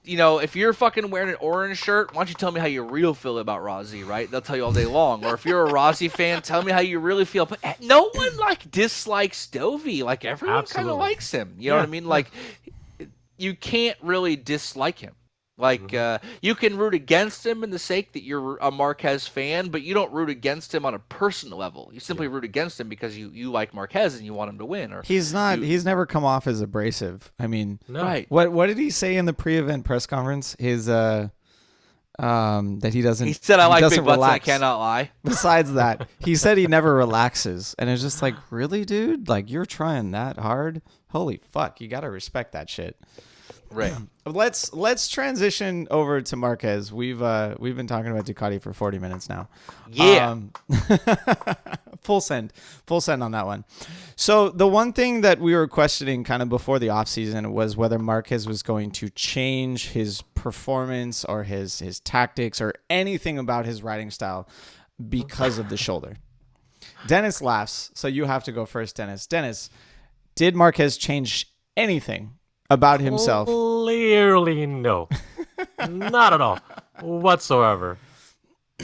if you're fucking wearing an orange shirt, why don't you tell me how you real feel about Rossi, right? They'll tell you all day long. Or if you're a Rossi fan, tell me how you really feel. But no one like dislikes Dovi. Like everyone kind of likes him. You know what I mean? Like you can't really dislike him. Like you can root against him in the sake that you're a Marquez fan, but you don't root against him on a personal level. You simply root against him because you like Marquez and you want him to win. Or He's not. He's never come off as abrasive. I mean, right? What did he say in the pre-event press conference? His that he doesn't. He said, "I like doesn't big butts and I relax." cannot lie." Besides that, he said he never relaxes, and it's just like, really, dude? Like you're trying that hard? Holy fuck! You gotta respect that shit. Right. Let's transition over to Marquez. We've been talking about Ducati for 40 minutes now. Yeah. Full send on that one. So the one thing that we were questioning kind of before the offseason was whether Marquez was going to change his performance or his tactics or anything about his riding style because of the shoulder. Dennis laughs, so you have to go first, Dennis. Dennis, did Marquez change anything about himself? Clearly no. Not at all. Whatsoever.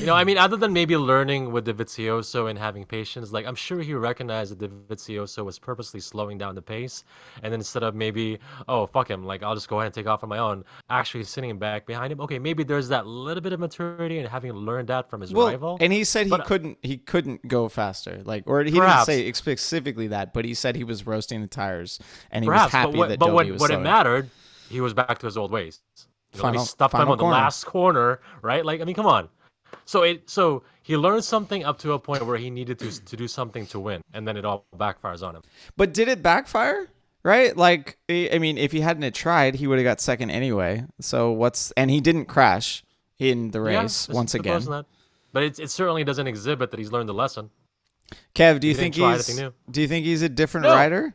I mean, other than maybe learning with Dovizioso and having patience, like I'm sure he recognized that Dovizioso was purposely slowing down the pace, and then instead of maybe, oh fuck him, like I'll just go ahead and take off on my own, actually sitting back behind him. Okay, maybe there's that little bit of maturity and having learned that from his rival. And he said he couldn't go faster, like, or he didn't say specifically that, but he said he was roasting the tires and he was happy that Dovi was when it slower. mattered, he was back to his old ways. He stuffed him on the corner. last corner, right? Like I mean, come on. So he learned something up to a point where he needed to do something to win, and then it all backfires on him. But did it backfire? Right? Like, I mean, if he hadn't tried, he would have got second anyway. So and he didn't crash in the race once again. But it certainly doesn't exhibit that he's learned the lesson. Kev, do you think he's a different rider?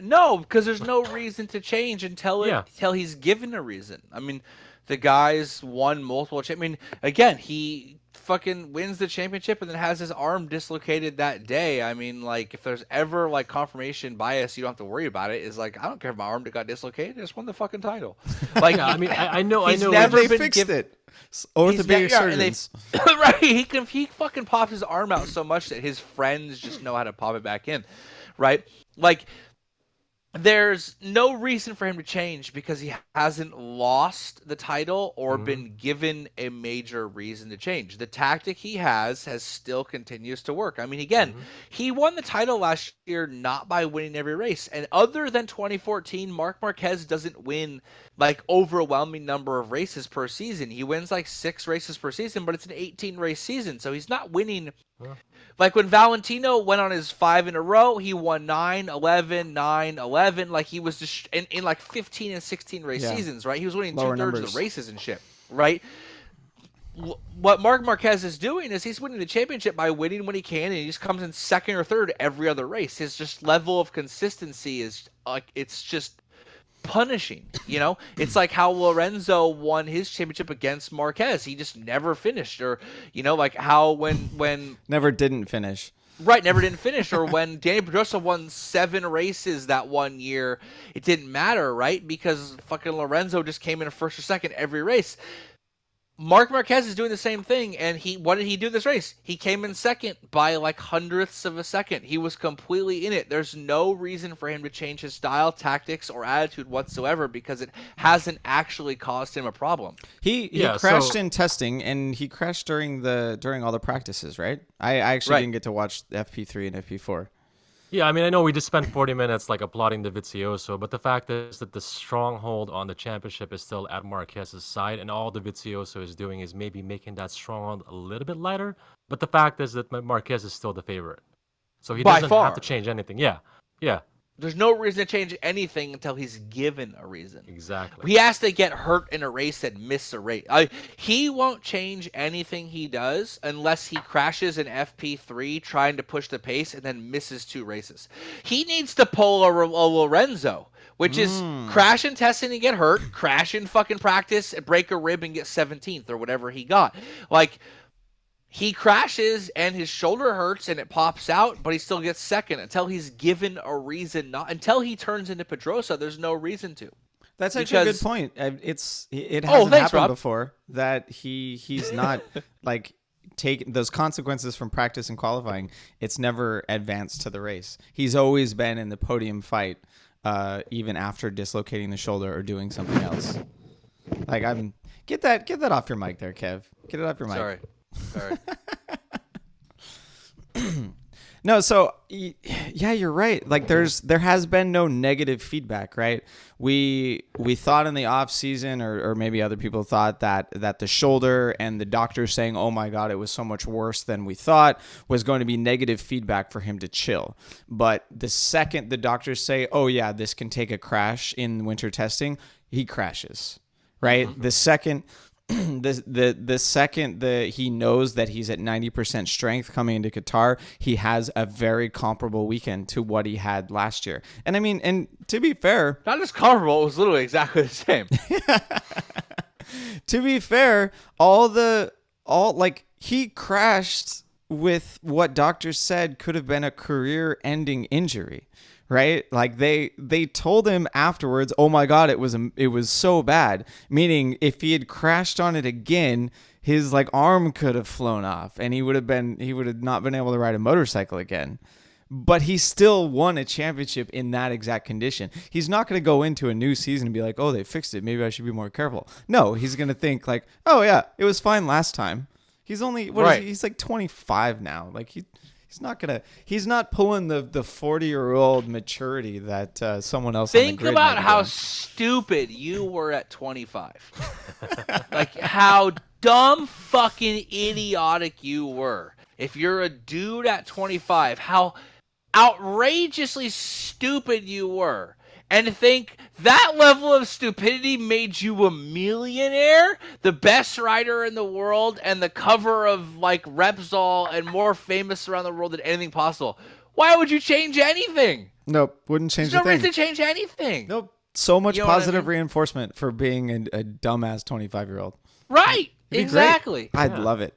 No, because there's no reason to change until he's given a reason. I mean, the guy's won multiple. I mean, again, he fucking wins the championship and then has his arm dislocated that day. I mean, like, if there's ever like confirmation bias, you don't have to worry about it. Is like, I don't care if my arm got dislocated. I just won the fucking title. Like, I mean, I know. Never fixed it. Orthopedic surgeons. Right? He fucking popped his arm out so much that his friends just know how to pop it back in. Right? Like, there's no reason for him to change because he hasn't lost the title or been given a major reason to change. The tactic he has still continues to work. I mean, again, he won the title last year not by winning every race. And other than 2014, Marc Marquez doesn't win like overwhelming number of races per season. He wins like 6 races per season, but it's an 18 race season. So he's not winning. Like when Valentino went on his 5 in a row, he won 9, 11, 9, 11. Like he was just in like 15 and 16 race seasons, right? He was winning 2/3 of the races and shit, right? what Marc Marquez is doing is he's winning the championship by winning when he can, and he just comes in second or third every other race. His just level of consistency is like it's just punishing. It's like how Lorenzo won his championship against Marquez. He just never finished, or like how when Never didn't finish. Right, never didn't finish. Or when Danny Pedrosa won 7 races that one year, it didn't matter, right? Because fucking Lorenzo just came in first or second every race. Marc Marquez is doing the same thing, and what did he do this race? He came in second by like hundredths of a second. He was completely in it. There's no reason for him to change his style, tactics, or attitude whatsoever because it hasn't actually caused him a problem. He crashed in testing, and he crashed during all the practices, right? I actually didn't get to watch FP3 and FP4. Yeah, I mean, I know we just spent 40 minutes like applauding Dovizioso, but the fact is that the stronghold on the championship is still at Marquez's side, and all Dovizioso is doing is maybe making that stronghold a little bit lighter. But the fact is that Marquez is still the favorite, so he doesn't have to change anything. Yeah. There's no reason to change anything until he's given a reason. Exactly. He has to get hurt in a race and miss a race. He won't change anything he does unless he crashes in FP3 trying to push the pace and then misses 2 races. He needs to pull a Lorenzo, which is crash in testing and get hurt, crash in fucking practice, break a rib and get 17th or whatever he got. Like, he crashes and his shoulder hurts and it pops out, but he still gets second until he's given a reason not. Until he turns into Pedrosa, there's no reason to. That's actually a good point. It hasn't happened Rob. before that he's not like taking those consequences from practice and qualifying. It's never advanced to the race. He's always been in the podium fight, even after dislocating the shoulder or doing something else. Like get that off your mic there, Kev. Get it off your mic. Sorry. No, so yeah, you're right. Like there has been no negative feedback, right? We thought in the off season, or maybe other people thought that the shoulder and the doctor saying, "Oh my God, it was so much worse than we thought," was going to be negative feedback for him to chill. But the second the doctors say, "Oh yeah, this can take a crash in winter testing," he crashes, right? The second. The second he knows that he's at 90% strength coming into Qatar, he has a very comparable weekend to what he had last year. And I mean, and to be fair, not just comparable, it was literally exactly the same. To be fair, he crashed with what doctors said could have been a career-ending injury. Right? Like they told him afterwards, "Oh my God, it was so bad." Meaning if he had crashed on it again, his like arm could have flown off and he would have not been able to ride a motorcycle again. But he still won a championship in that exact condition. He's not going to go into a new season and be like, "Oh, they fixed it. Maybe I should be more careful." No, he's going to think like, "Oh yeah, it was fine last time." He's only he's like 25 now. Like he's not pulling the 40-year-old maturity that someone else think on the grid about how doing. stupid you were at 25. Like how dumb fucking idiotic you were. If you're a dude at 25, how outrageously stupid you were. And to think that level of stupidity made you a millionaire, the best rider in the world, and the cover of like Repsol, and more famous around the world than anything possible. Why would you change anything? Nope, wouldn't change There's a no thing. reason to change anything. Nope. So much You know what I positive mean? reinforcement for being a dumbass 25-year-old. Right. It'd be Exactly. great. I'd love it.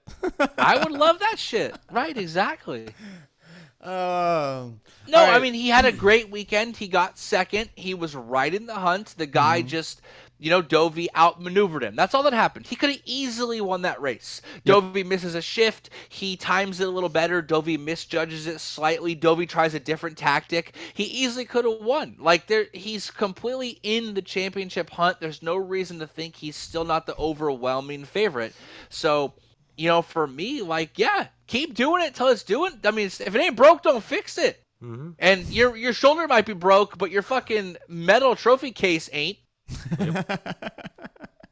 I would love that shit. Right. Exactly. No, all right. I mean, he had a great weekend. He got second. He was right in the hunt. The guy just, Dovi outmaneuvered him. That's all that happened. He could have easily won that race. Dovi misses a shift. He times it a little better. Dovi misjudges it slightly. Dovi tries a different tactic. He easily could have won. Like, he's completely in the championship hunt. There's no reason to think he's still not the overwhelming favorite. So, for me, like, yeah, keep doing it till it's doing. I mean, if it ain't broke, don't fix it. Mm-hmm. And your shoulder might be broke, but your fucking metal trophy case ain't. I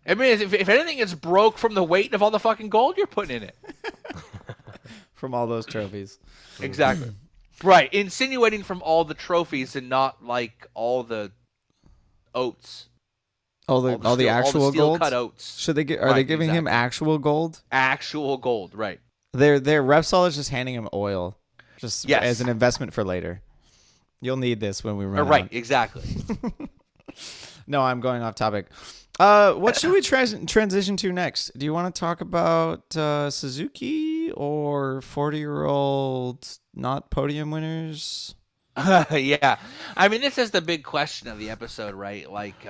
mean, if anything, it's broke from the weight of all the fucking gold you're putting in it. From all those trophies. Exactly. Right. Insinuating from all the trophies and not like all the oats. All the actual all the steel gold. cutouts. Should they get? Are they giving him actual gold? Actual gold, right? Their Repsol is just handing him oil, just Yes. as an investment for later. You'll need this when we run Right, out. exactly. No, I'm going off topic. What should we transition to next? Do you want to talk about Suzuki or 40-year-old not podium winners? Yeah. I mean, this is the big question of the episode, right? Like,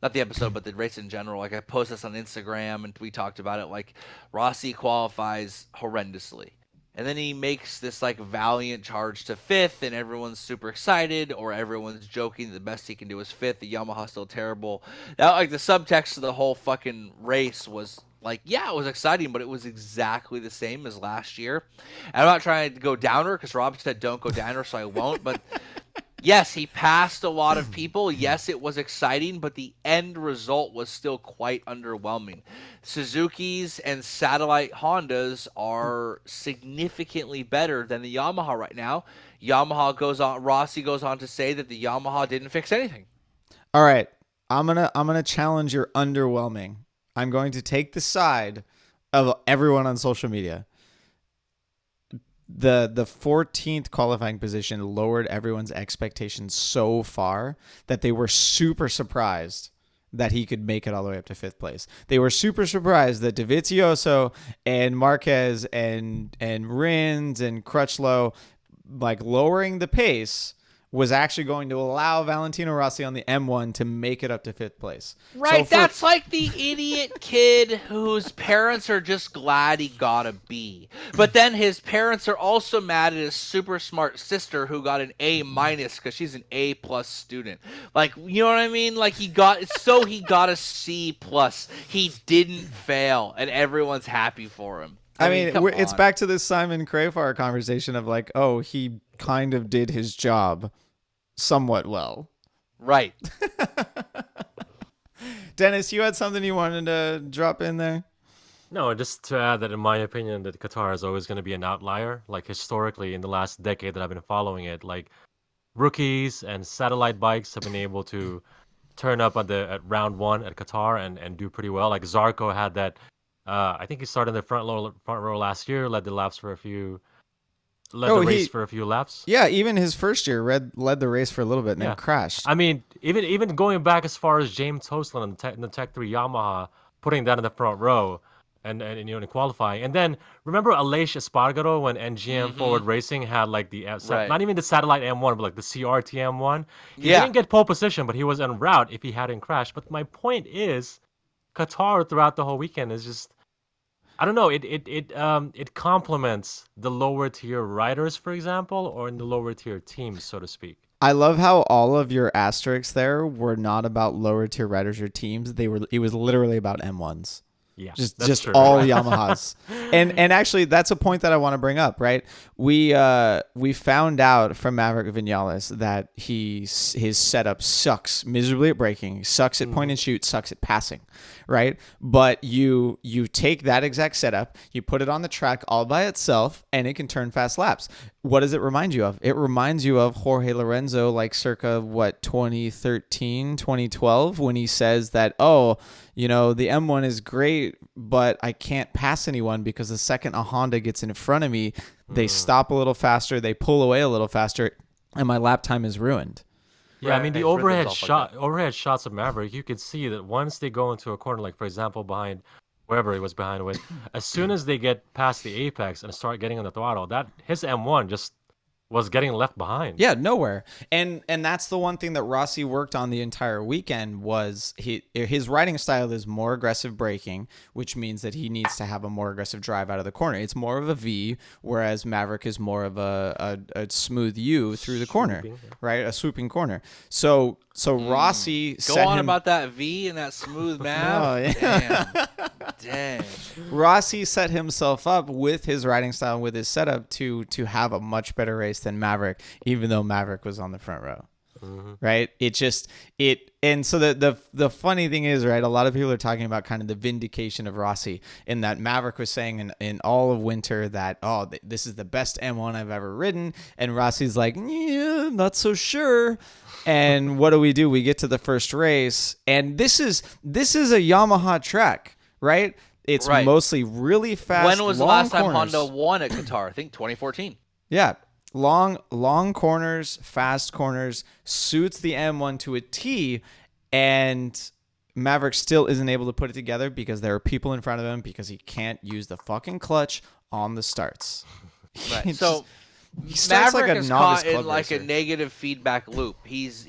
not the episode, but the race in general. Like, I posted this on Instagram, and we talked about it. Like, Rossi qualifies horrendously. And then he makes this, like, valiant charge to 5th, and everyone's super excited, or everyone's joking the best he can do is 5th. The Yamaha's still terrible. That, like, the subtext of the whole fucking race was, like, yeah, it was exciting, but it was exactly the same as last year. And I'm not trying to go downer, because Rob said don't go downer, so I won't, but... Yes, he passed a lot of people. Yes, it was exciting, but the end result was still quite underwhelming. Suzuki's and satellite Hondas are significantly better than the Yamaha right now. Rossi goes on to say that the Yamaha didn't fix anything. All right, I'm gonna challenge your underwhelming. I'm going to take the side of everyone on social media. The 14th qualifying position lowered everyone's expectations so far that they were super surprised that he could make it all the way up to 5th place. They were super surprised that Dovizioso and Marquez and Rins and Crutchlow, like, lowering the pace was actually going to allow Valentino Rossi on the M1 to make it up to 5th place. Right, that's like the idiot kid whose parents are just glad he got a B. But then his parents are also mad at his super smart sister who got an A- because she's an A+ student. Like, you know what I mean? Like, he got a C+. He didn't fail, and everyone's happy for him. I mean it's back to this Simon Crafar conversation of, like, oh, he kind of did his job somewhat well. Right. Dennis, you had something you wanted to drop in there? No, just to add that in my opinion that Qatar is always going to be an outlier. Like, historically in the last decade that I've been following it, like, rookies and satellite bikes have been able to turn up at round 1 at Qatar and do pretty well. Like, Zarco had that. I think he started in the front row last year, led the race for a few laps. Yeah, even his first year led the race for a little bit and then crashed. I mean, even going back as far as James Hoseland in the Tech 3 Yamaha, putting that in the front row and in qualifying. And then remember Aleix Espargaro when NGM Forward Racing had, like, the not even the satellite M1, but like the CRT M1. He didn't get pole position, but he was en route if he hadn't crashed. But my point is, Qatar throughout the whole weekend is just, I don't know. It complements the lower tier riders, for example, or in the lower tier teams, so to speak. I love how all of your asterisks there were not about lower tier riders or teams. It was literally about M1s. Yeah, just true, all right? Yamahas. and actually, that's a point that I want to bring up, right? We found out from Maverick Vinales that his setup sucks miserably at braking, sucks at point and shoot, sucks at passing, right? But you take that exact setup, you put it on the track all by itself, and it can turn fast laps. What does it remind you of? It reminds you of Jorge Lorenzo, like circa 2013, 2012, when he says that, oh, the M1 is great, but I can't pass anyone because the second a Honda gets in front of me, they stop a little faster, they pull away a little faster, and my lap time is ruined. Yeah, I mean, the overhead shots of Maverick, you could see that once they go into a corner, like, for example, behind wherever he was behind with, as soon as they get past the apex and start getting on the throttle, that his M1 just was getting left behind. Yeah, nowhere. And that's the one thing that Rossi worked on the entire weekend was his riding style is more aggressive braking, which means that he needs to have a more aggressive drive out of the corner. It's more of a V, whereas Maverick is more of a smooth U through the corner, right? A swooping corner. So Rossi go on about that V and that smooth Mav. Oh, yeah. Damn. Rossi set himself up with his riding style and with his setup to have a much better race than Maverick, even though Maverick was on the front row. right? And so the funny thing is, right, a lot of people are talking about kind of the vindication of Rossi, in that Maverick was saying in all of winter that, oh, this is the best M1 I've ever ridden, and Rossi's like, yeah, not so sure. And what do? We get to the first race, and this is a Yamaha track, right? It's mostly really fast. When was the last time corners. Honda won at Qatar? I think 2014. Yeah. Long corners, fast corners, suits the M1 to a T, and Maverick still isn't able to put it together because there are people in front of him, because he can't use the fucking clutch on the starts. Right. So he starts Maverick like a is novice caught in club like racer. a negative feedback loop. He's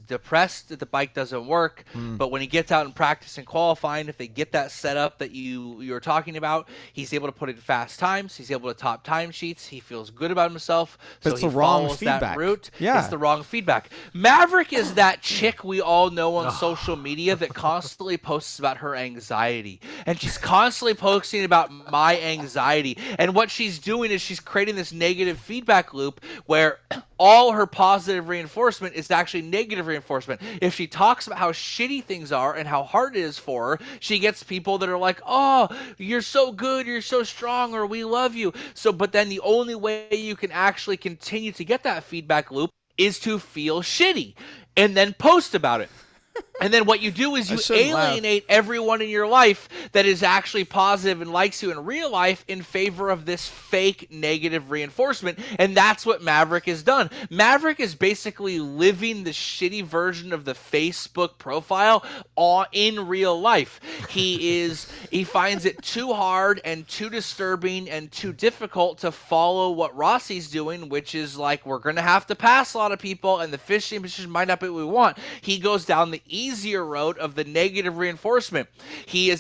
depressed that the bike doesn't work, but when he gets out in practice and qualifying, if they get that setup that you're talking about, he's able to put in fast times. He's able to top time sheets. He feels good about himself. But So it's he the wrong follows feedback. that route. Yeah. It's the wrong feedback. Maverick is that chick we all know on social media that constantly posts about her anxiety, and she's constantly posting about my anxiety. And what she's doing is she's creating this negative feedback loop where all her positive reinforcement is actually negative reinforcement. If she talks about how shitty things are and how hard it is for her, she gets people that are like, oh, you're so good, you're so strong, or we love you. But then the only way you can actually continue to get that feedback loop is to feel shitty and then post about it. And then what you do is you alienate everyone in your life that is actually positive and likes you in real life in favor of this fake negative reinforcement. And that's what Maverick has done. Maverick is basically living the shitty version of the Facebook profile in real life. He finds it too hard and too disturbing and too difficult to follow what Rossi's doing, which is like, we're going to have to pass a lot of people and the fishing position might not be what we want. He goes down the easier road of the negative reinforcement. He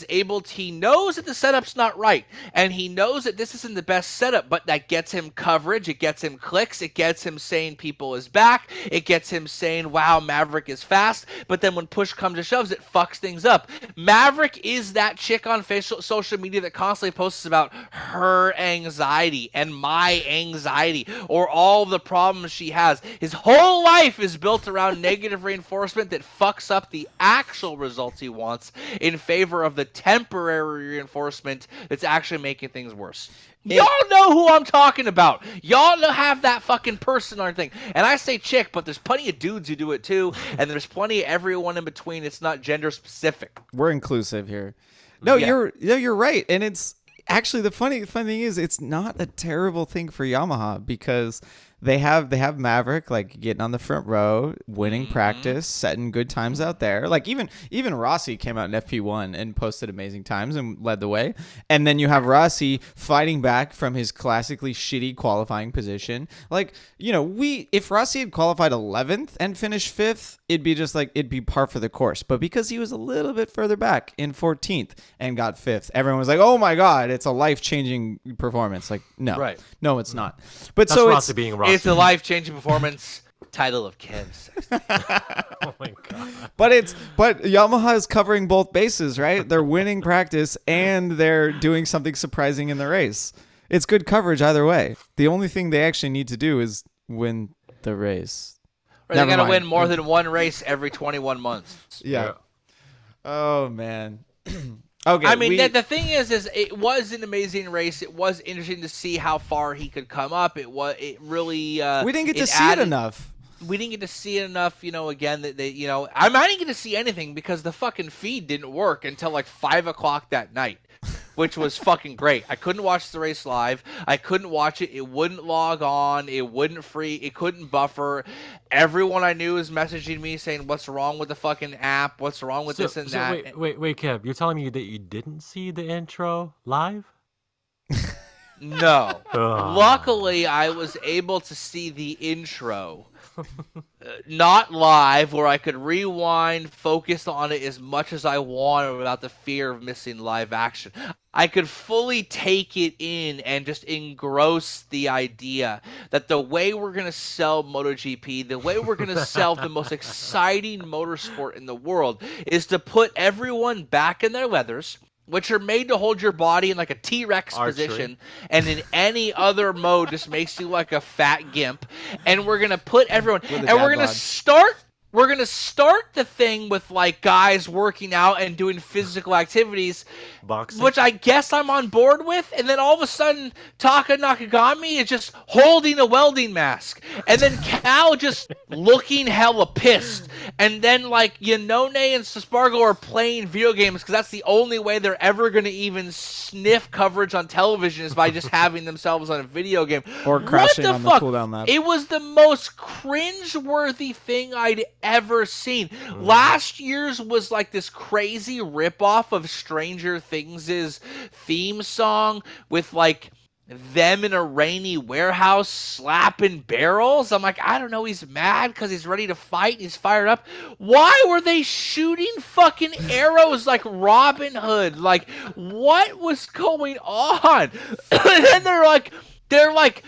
knows that the setup's not right, and he knows that this isn't the best setup, but that gets him coverage, it gets him clicks, it gets him saying people is back, it gets him saying, wow, Maverick is fast, but then when push comes to shoves, it fucks things up. Maverick is that chick on social media that constantly posts about her anxiety and my anxiety, or all the problems she has. His whole life is built around negative reinforcement that fucks up the actual results he wants in favor of the temporary reinforcement that's actually making things worse. Y'all know who I'm talking about. Y'all have that fucking person or thing. And I say chick, but there's plenty of dudes who do it too, and there's plenty of everyone in between. It's not gender specific. We're inclusive here. No, you're right. And it's actually, the funny thing is, it's not a terrible thing for Yamaha, because they have Maverick like getting on the front row, winning practice, setting good times out there. Like even Rossi came out in FP1 and posted amazing times and led the way. And then you have Rossi fighting back from his classically shitty qualifying position. Like, if Rossi had qualified 11th and finished 5th, it'd be par for the course. But because he was a little bit further back in 14th and got 5th, everyone was like, "Oh my God, it's a life-changing performance." Like, no, no, it's not. But that's so Rossi being Rossi. It's a life-changing performance. Title of Kev's. Oh my God. But Yamaha is covering both bases, right? They're winning practice and they're doing something surprising in the race. It's good coverage either way. The only thing they actually need to do is win the race. Or they got to win more than one race every 21 months. Yeah. Oh man. Okay. I mean, the thing is it was an amazing race. It was interesting to see how far he could come up. It really. We didn't get to see it enough. We didn't get to see it enough. Again, that they, I didn't get to see anything because the fucking feed didn't work until like 5 o'clock that night, which was fucking great. I couldn't watch the race live. I couldn't watch it. It wouldn't log on. It wouldn't it couldn't buffer. Everyone I knew was messaging me saying, "What's wrong with the fucking app? What's wrong with this and that?" Wait, Kev. You're telling me that you didn't see the intro live? No. Luckily, I was able to see the intro. Not live, where I could rewind, focus on it as much as I wanted without the fear of missing live action. I could fully take it in and just engross the idea that the way we're going to sell MotoGP, the way we're going to sell the most exciting motorsport in the world, is to put everyone back in their leathers which are made to hold your body in like a T-Rex position, and in any other mode just makes you like a fat gimp. And we're gonna put everyone, and we're gonna start. We're going to start the thing with, like, guys working out and doing physical activities, Boxing. which I guess I'm on board with. And then all of a sudden, Taka Nakagami is just holding a welding mask. And then Cal just looking hella pissed. And then, like, Yanone and Spargo are playing video games because that's the only way they're ever going to even sniff coverage on television is by just having themselves on a video game. Or crashing on the cooldown lap. It was the most cringe-worthy thing I'd ever seen. Last year's was like this crazy ripoff of Stranger Things' theme song with like them in a rainy warehouse slapping barrels. I'm like, I don't know, he's mad because he's ready to fight and he's fired up. Why were they shooting fucking arrows like Robin Hood? Like, what was going on? And then they're like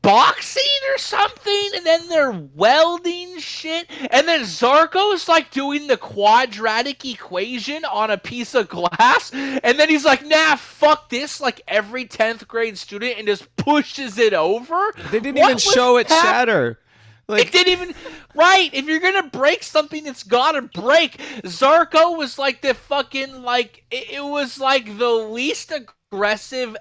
boxing or something, and then they're welding shit, and then Zarko's like doing the quadratic equation on a piece of glass, and then he's like, nah, fuck this, like every 10th grade student, and just pushes it over. They didn't even show it shatter. Like, it didn't even, right, if you're gonna break something, it's gotta break. Zarko was like the fucking, like, it was like the least aggressive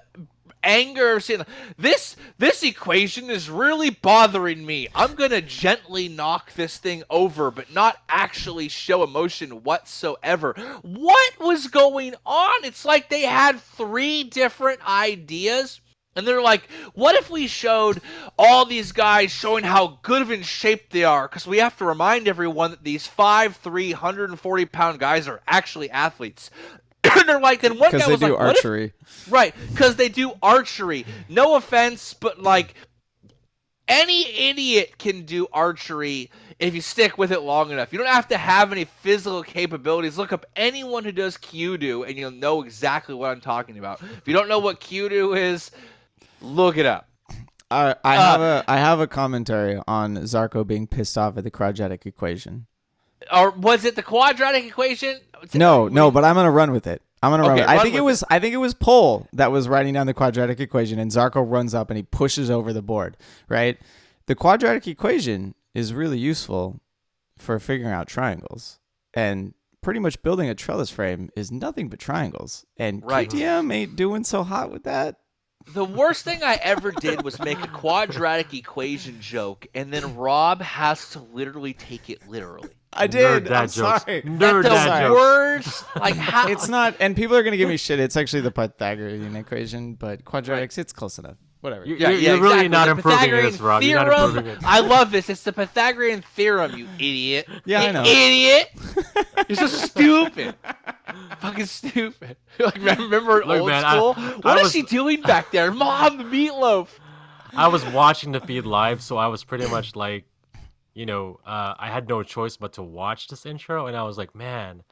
anger, saying this equation is really bothering me. I'm gonna gently knock this thing over, but not actually show emotion whatsoever. What was going on? It's like they had 3 different ideas. And they're like, what if we showed all these guys showing how good of in shape they are? Because we have to remind everyone that these 5'3", 140-pound guys are actually athletes. They're like, then one guy was like, because they do archery. Right, because they do archery. No offense, but like, any idiot can do archery if you stick with it long enough. You don't have to have any physical capabilities. Look up anyone who does Kyudo, and you'll know exactly what I'm talking about. If you don't know what Kyudo is, look it up. I have a commentary on Zarko being pissed off at the quadratic equation. Or was it the quadratic equation? No, but I'm gonna run with it. I think it was Pole that was writing down the quadratic equation, and Zarko runs up and he pushes over the board. Right, the quadratic equation is really useful for figuring out triangles, and pretty much building a trellis frame is nothing but triangles. And KTM ain't doing so hot with that. The worst thing I ever did was make a quadratic equation joke, and then Rob has to literally take it literally. I did. I'm sorry. Nerd dad the worst. Like, how? It's not, and people are gonna give me shit. It's actually the Pythagorean equation, but quadratics, it's close enough. Whatever. You're really not improving this, Rob. You're not improving it. I love this. It's the Pythagorean theorem, you idiot. Yeah, I know. Idiot. You're so stupid. Fucking stupid. Like, remember old school? What is he doing back there? Mom, the meatloaf. I was watching the feed live, so I was pretty much like, I had no choice but to watch this intro, and I was like, man,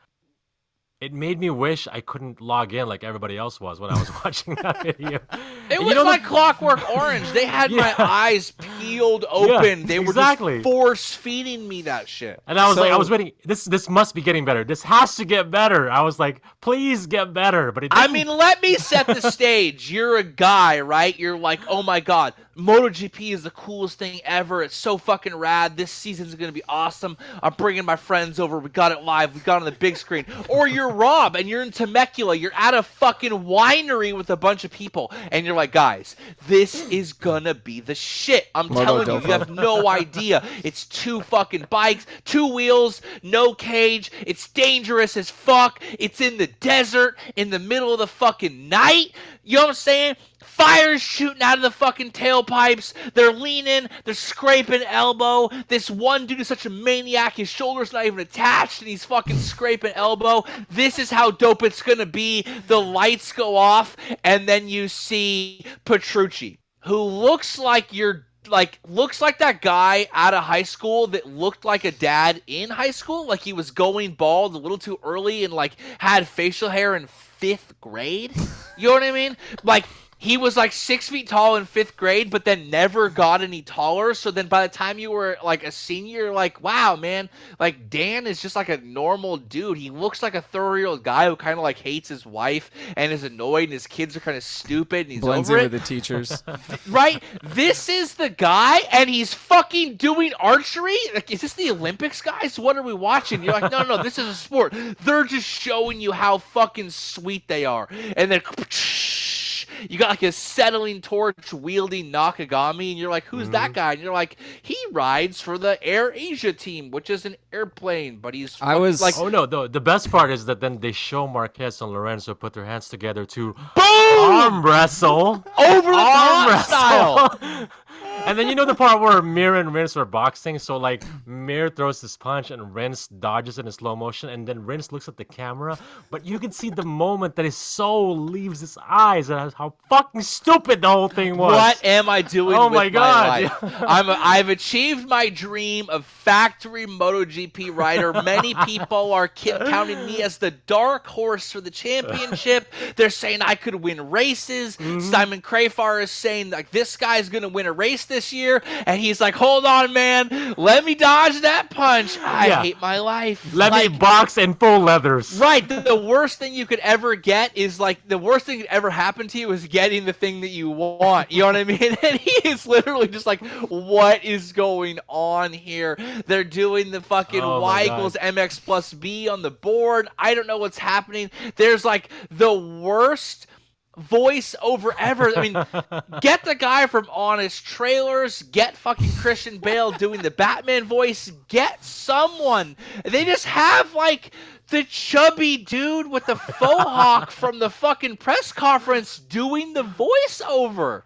it made me wish I couldn't log in like everybody else was when I was watching that video. It was like Clockwork Orange. They had my eyes peeled open. They were just force feeding me that shit. And I was waiting. This must be getting better. This has to get better. I was like, please get better. But it didn't. I mean, let me set the stage. You're a guy, right? You're like, oh my god, MotoGP is the coolest thing ever. It's so fucking rad. This season's gonna be awesome. I'm bringing my friends over. We got it live. We got it on the big screen. Or you're Rob and you're in Temecula. You're at a fucking winery with a bunch of people, and you're like, guys, this is gonna be the shit. I'm telling you, you have no idea. It's 2 fucking bikes, 2 wheels, no cage. It's dangerous as fuck. It's in the desert, in the middle of the fucking night. You know what I'm saying? Fire's shooting out of the fucking tailpipes. They're leaning. They're scraping elbow. This one dude is such a maniac. His shoulder's not even attached, and he's fucking scraping elbow. This is how dope it's gonna be. The lights go off, and then you see Petrucci, who looks like that guy out of high school that looked like a dad in high school. Like he was going bald a little too early and like had facial hair in 5th grade. You know what I mean? Like, he was like 6 feet tall in 5th grade, but then never got any taller. So then by the time you were like a senior, you're like, wow, man, like Dan is just like a normal dude. He looks like a 30-year-old guy who kind of like hates his wife and is annoyed, and his kids are kind of stupid, and he's Blends over in it. with the teachers. Right? This is the guy, and he's fucking doing archery? Like, is this the Olympics, guys? What are we watching? You're like, no, this is a sport. They're just showing you how fucking sweet they are. And then you got like a settling torch wielding Nakagami, and you're like, who's that guy? And you're like, he rides for the Air Asia team, which is an airplane, but he's like, oh no, the best part is that then they show Marquez and Lorenzo put their hands together to boom! arm wrestle Over the top style. And then you know the part where Mir and Rins are boxing, so like Mir throws this punch and Rins dodges it in slow motion, and then Rins looks at the camera, but you can see the moment that his soul leaves his eyes and how fucking stupid the whole thing was. What am I doing Oh with my God. life? I've achieved my dream of factory MotoGP rider. Many people are counting me as the dark horse for the championship. They're saying I could win races. Simon Crafar is saying like this guy's gonna win a race this year, and he's like, hold on, man, let me dodge that punch. I hate my life. Let me box in full leathers. Right. The worst thing you could ever get is like the worst thing that ever happened to you is getting the thing that you want. You know what I mean? And he is literally just like, what is going on here? They're doing the fucking Y equals MX plus B on the board. I don't know what's happening. There's like the worst voice-over ever. I mean, get the guy from Honest Trailers, get fucking Christian Bale doing the Batman voice, get someone. They just have like the chubby dude with the faux hawk from the fucking press conference doing the voiceover.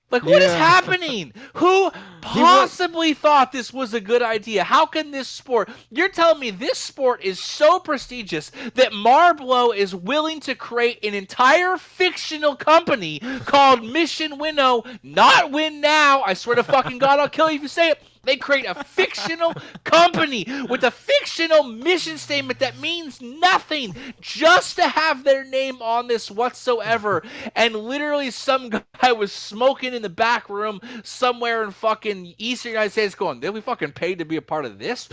Like, what is happening? Who possibly thought this was a good idea? How can this sport... You're telling me this sport is so prestigious that Marblow is willing to create an entire fictional company called Mission Winnow, not Win Now. I swear to fucking God, I'll kill you if you say it. They create a fictional company with a fictional mission statement that means nothing just to have their name on this whatsoever. And literally some guy was smoking in the back room somewhere in fucking Eastern United States going, did we fucking paid to be a part of this?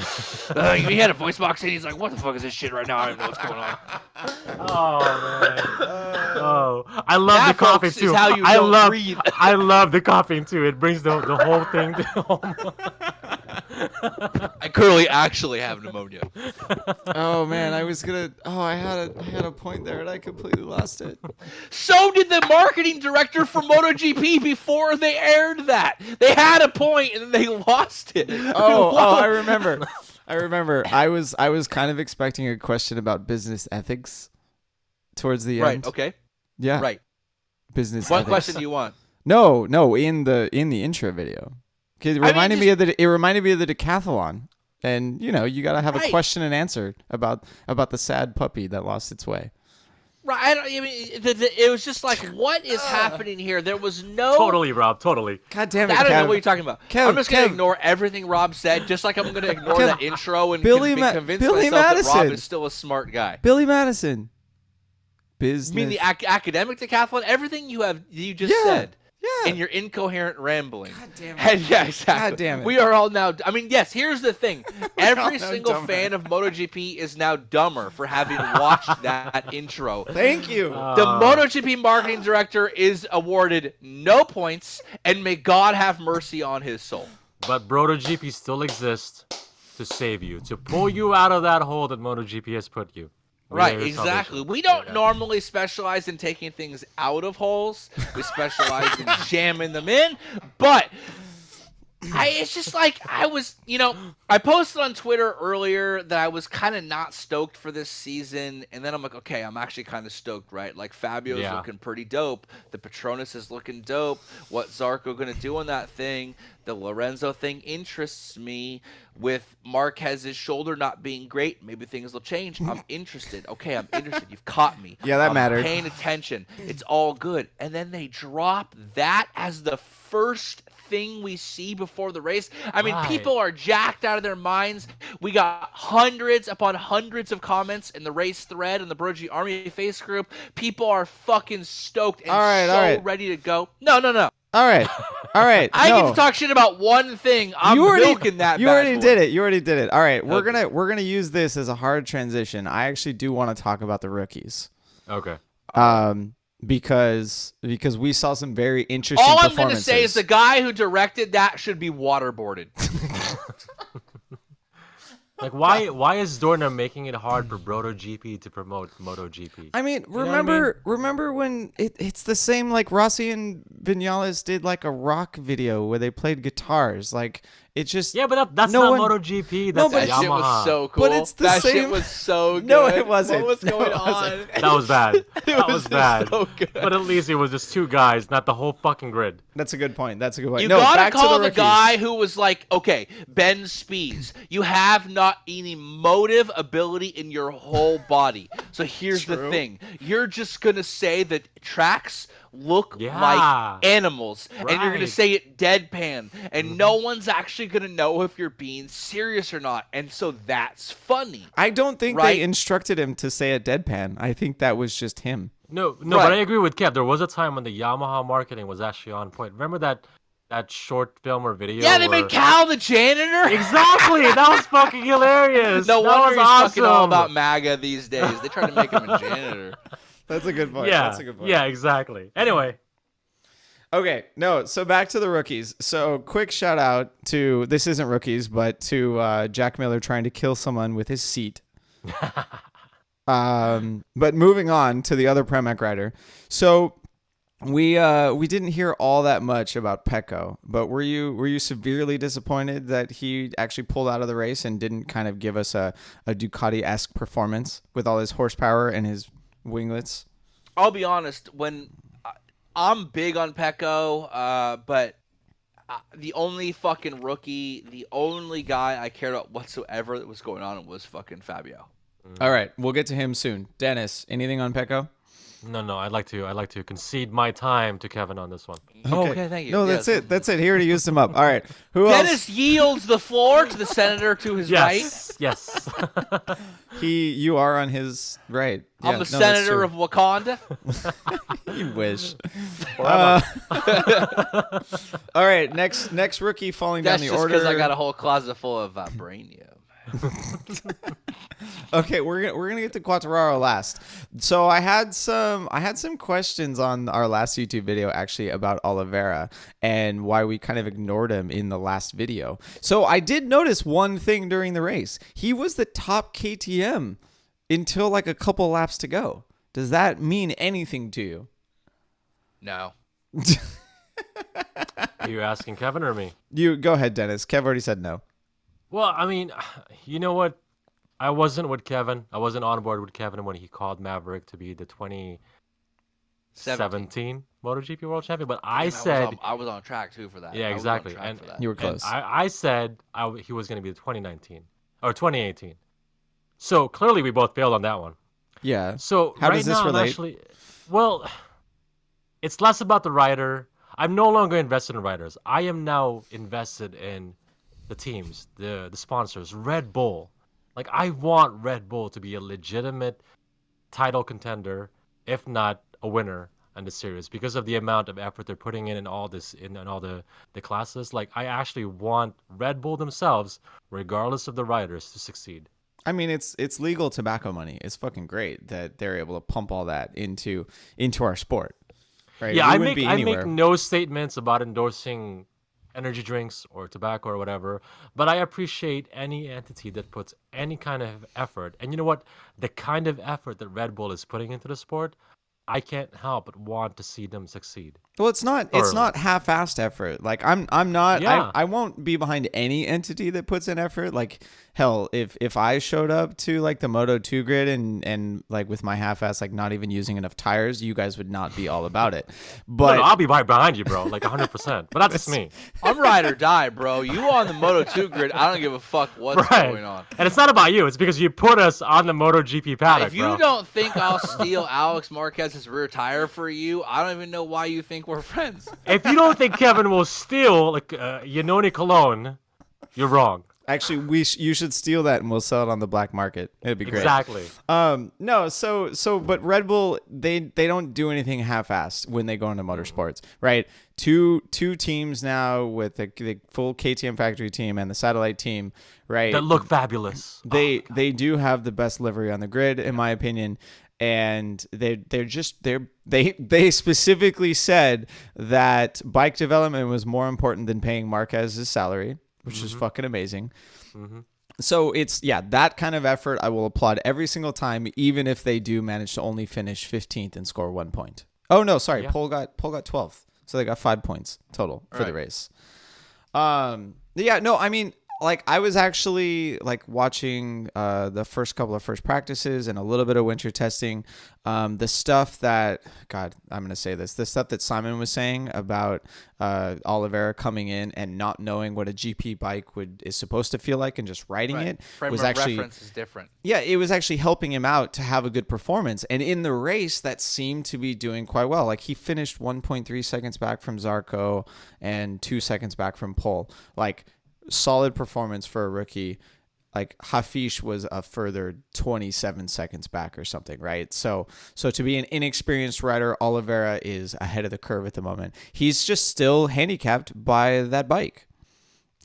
He had a voice box and he's like, what the fuck is this shit right now? I don't know what's going on. Oh, man. I love that, the coffee folks, too. Is how you don't breathe. I love the coffee too. It brings the whole thing to home. I currently actually have pneumonia. Oh man, I had a point there and I completely lost it. So did the marketing director for MotoGP before they aired that. They had a point and then they lost it. I remember. I was kind of expecting a question about business ethics towards the end. Right, okay. Yeah. Right. Business What ethics. question do you want? No, in the intro video. It reminded me of the decathlon, and you gotta have a question and answer about the sad puppy that lost its way. Right. It was just like, what is happening here? There was no. Totally, Rob. Totally. God damn it! I don't Kev. know what you're talking about. I'm just gonna ignore everything Rob said, just like I'm gonna ignore that intro and convince myself that Rob is still a smart guy. Billy Madison. Business. You mean the academic decathlon? Everything you just said. Yeah. And your incoherent rambling. God damn it. Yeah, exactly. God damn it. We are all now... I mean, yes, here's the thing. Every single fan of MotoGP is now dumber for having watched that intro. Thank you. The MotoGP marketing director is awarded no points, and may God have mercy on his soul. But BrotoGP still exists to save you, to pull you out of that hole that MotoGP has put you. Right, exactly. We don't normally specialize in taking things out of holes. We specialize in jamming them in. But it's just like I posted on Twitter earlier that I was kind of not stoked for this season. And then I'm like, okay, I'm actually kind of stoked, right? Like Fabio's looking pretty dope. The Petronas is looking dope. What Zarco going to do on that thing? The Lorenzo thing interests me. With Marquez's shoulder not being great, maybe things will change. I'm interested. Okay, I'm interested. You've caught me. Yeah, that mattered. I'm paying attention. It's all good. And then they drop that as the first thing we see before the race. I mean, people are jacked out of their minds. We got hundreds upon hundreds of comments in the race thread in the BrotoGP Army Face group. People are fucking stoked and ready to go. No. All right. I get to talk shit about one thing. I'm milking that. You already did it. You already did it. All right. We're gonna use this as a hard transition. I actually do want to talk about the rookies. Okay. Because we saw some very interesting All I'm performances. going to say is the guy who directed that should be waterboarded. Like, why is Dorna making it hard for BrotoGP to promote MotoGP? I mean, remember when it's the same like Rossi and Vinales did like a rock video where they played guitars. Like, it just... Yeah, but that's not MotoGP. That's that Yamaha. shit was so cool. But it's the that same... shit was so good. No, it wasn't. What was going on? That was bad. That was bad. So good. But at least it was just two guys, not the whole fucking grid. That's a good point. You gotta call the guy who was like, okay, Ben Speeds, you have not any motive ability in your whole body. So here's the thing. You're just gonna say that tracks look like animals, and you're gonna say it deadpan, and no one's actually gonna know if you're being serious or not, and so that's funny. I don't think they instructed him to say it deadpan. I think that was just him. No, but I agree with Kev. There was a time when the Yamaha marketing was actually on point. Remember that short film or video? Yeah, they made Cal the janitor. Exactly, that was fucking hilarious. No that wonder was he's awesome. fucking all about MAGA these days. They try to make him a janitor. That's a good point. Yeah, that's a good point. Yeah, exactly. Anyway. Okay, no, so back to the rookies. So quick shout out to, this isn't rookies, but to Jack Miller trying to kill someone with his seat. But moving on to the other Pramac rider. So we didn't hear all that much about Pecco, but were you severely disappointed that he actually pulled out of the race and didn't kind of give us a Ducati-esque performance with all his horsepower and his winglets? I'll be honest, when I'm big on Pecco, but the only fucking rookie, the only guy I cared about whatsoever that was going on was fucking Fabio. All right, we'll get to him soon. Dennis, anything on Pecco? No, I'd like to concede my time to Kevin on this one. Okay, thank you. No, that's it. That's it. He already used him up. All right. Who else? Dennis yields the floor to the senator to his right. Yes. You are on his right. I'm the senator of Wakanda. You wish. All right, next rookie falling down the order. That's just because I got a whole closet full of vibranium. Okay, we're gonna get to Quartararo last. So I had some questions on our last YouTube video actually about Olivera and why we kind of ignored him in the last video. So I did notice one thing during the race. He was the top KTM until like a couple laps to go. Does that mean anything to you? No. Are you asking Kevin or me? You go ahead, Dennis. Kev already said no. Well, I mean, you know what? I wasn't with Kevin. I wasn't on board with Kevin when he called Maverick to be the 2017 MotoGP World Champion. But I said I was on track too for that. Yeah, exactly. And you were close. I said he was going to be the 2019 or 2018. So clearly we both failed on that one. Yeah. So how right does this now, relate? Well, it's less about the rider. I'm no longer invested in riders. I am now invested in the teams, the sponsors, Red Bull. Like, I want Red Bull to be a legitimate title contender, if not a winner in the series, because of the amount of effort they're putting in all this, in all the classes. Like, I actually want Red Bull themselves, regardless of the riders, to succeed. I mean, it's legal tobacco money. It's fucking great that they're able to pump all that into our sport. Right? Yeah, I make no statements about endorsing energy drinks or tobacco or whatever, but I appreciate any entity that puts any kind of effort. And you know what? The kind of effort that Red Bull is putting into the sport, I can't help but want to see them succeed. Well, it's not half-assed effort. Like I'm not. Yeah. I won't be behind any entity that puts in effort. Like hell, if I showed up to like the Moto2 grid and like with my half-ass, like not even using enough tires, you guys would not be all about it. But no, I'll be right behind you, bro, like 100%. But that's just me. I'm ride or die, bro. You on the Moto2 grid? I don't give a fuck what's going on. And it's not about you. It's because you put us on the MotoGP paddock. If you don't think I'll steal Alex Marquez's Marquez's rear tire for you, I don't even know why you think we're friends. If you don't think Kevin will steal like Yanoni Cologne, you're wrong. Actually, you should steal that and we'll sell it on the black market. It'd be great. Exactly. No, but Red Bull, they don't do anything half-assed when they go into motorsports, right? Two teams now with the full KTM factory team and the satellite team, right? That look fabulous. They do have the best livery on the grid, in my opinion. And they specifically said that bike development was more important than paying Marquez's salary, which is fucking amazing. So it's that kind of effort I will applaud every single time, even if they do manage to only finish 15th and score 1 point. Oh no, sorry, Pole got 12th, so they got 5 points total for the race. I mean, like I was actually like watching the first couple of first practices and a little bit of winter testing. The stuff that I'm gonna say this. The stuff that Simon was saying about Olivera coming in and not knowing what a GP bike is supposed to feel like and just riding it was actually reference is different. Yeah, it was actually helping him out to have a good performance. And in the race, that seemed to be doing quite well. Like he finished 1.3 seconds back from Zarco and 2 seconds back from Pole. Like solid performance for a rookie. Like Hafish was a further 27 seconds back or something, right? So to be an inexperienced rider, Olivera is ahead of the curve at the moment. He's just still handicapped by that bike.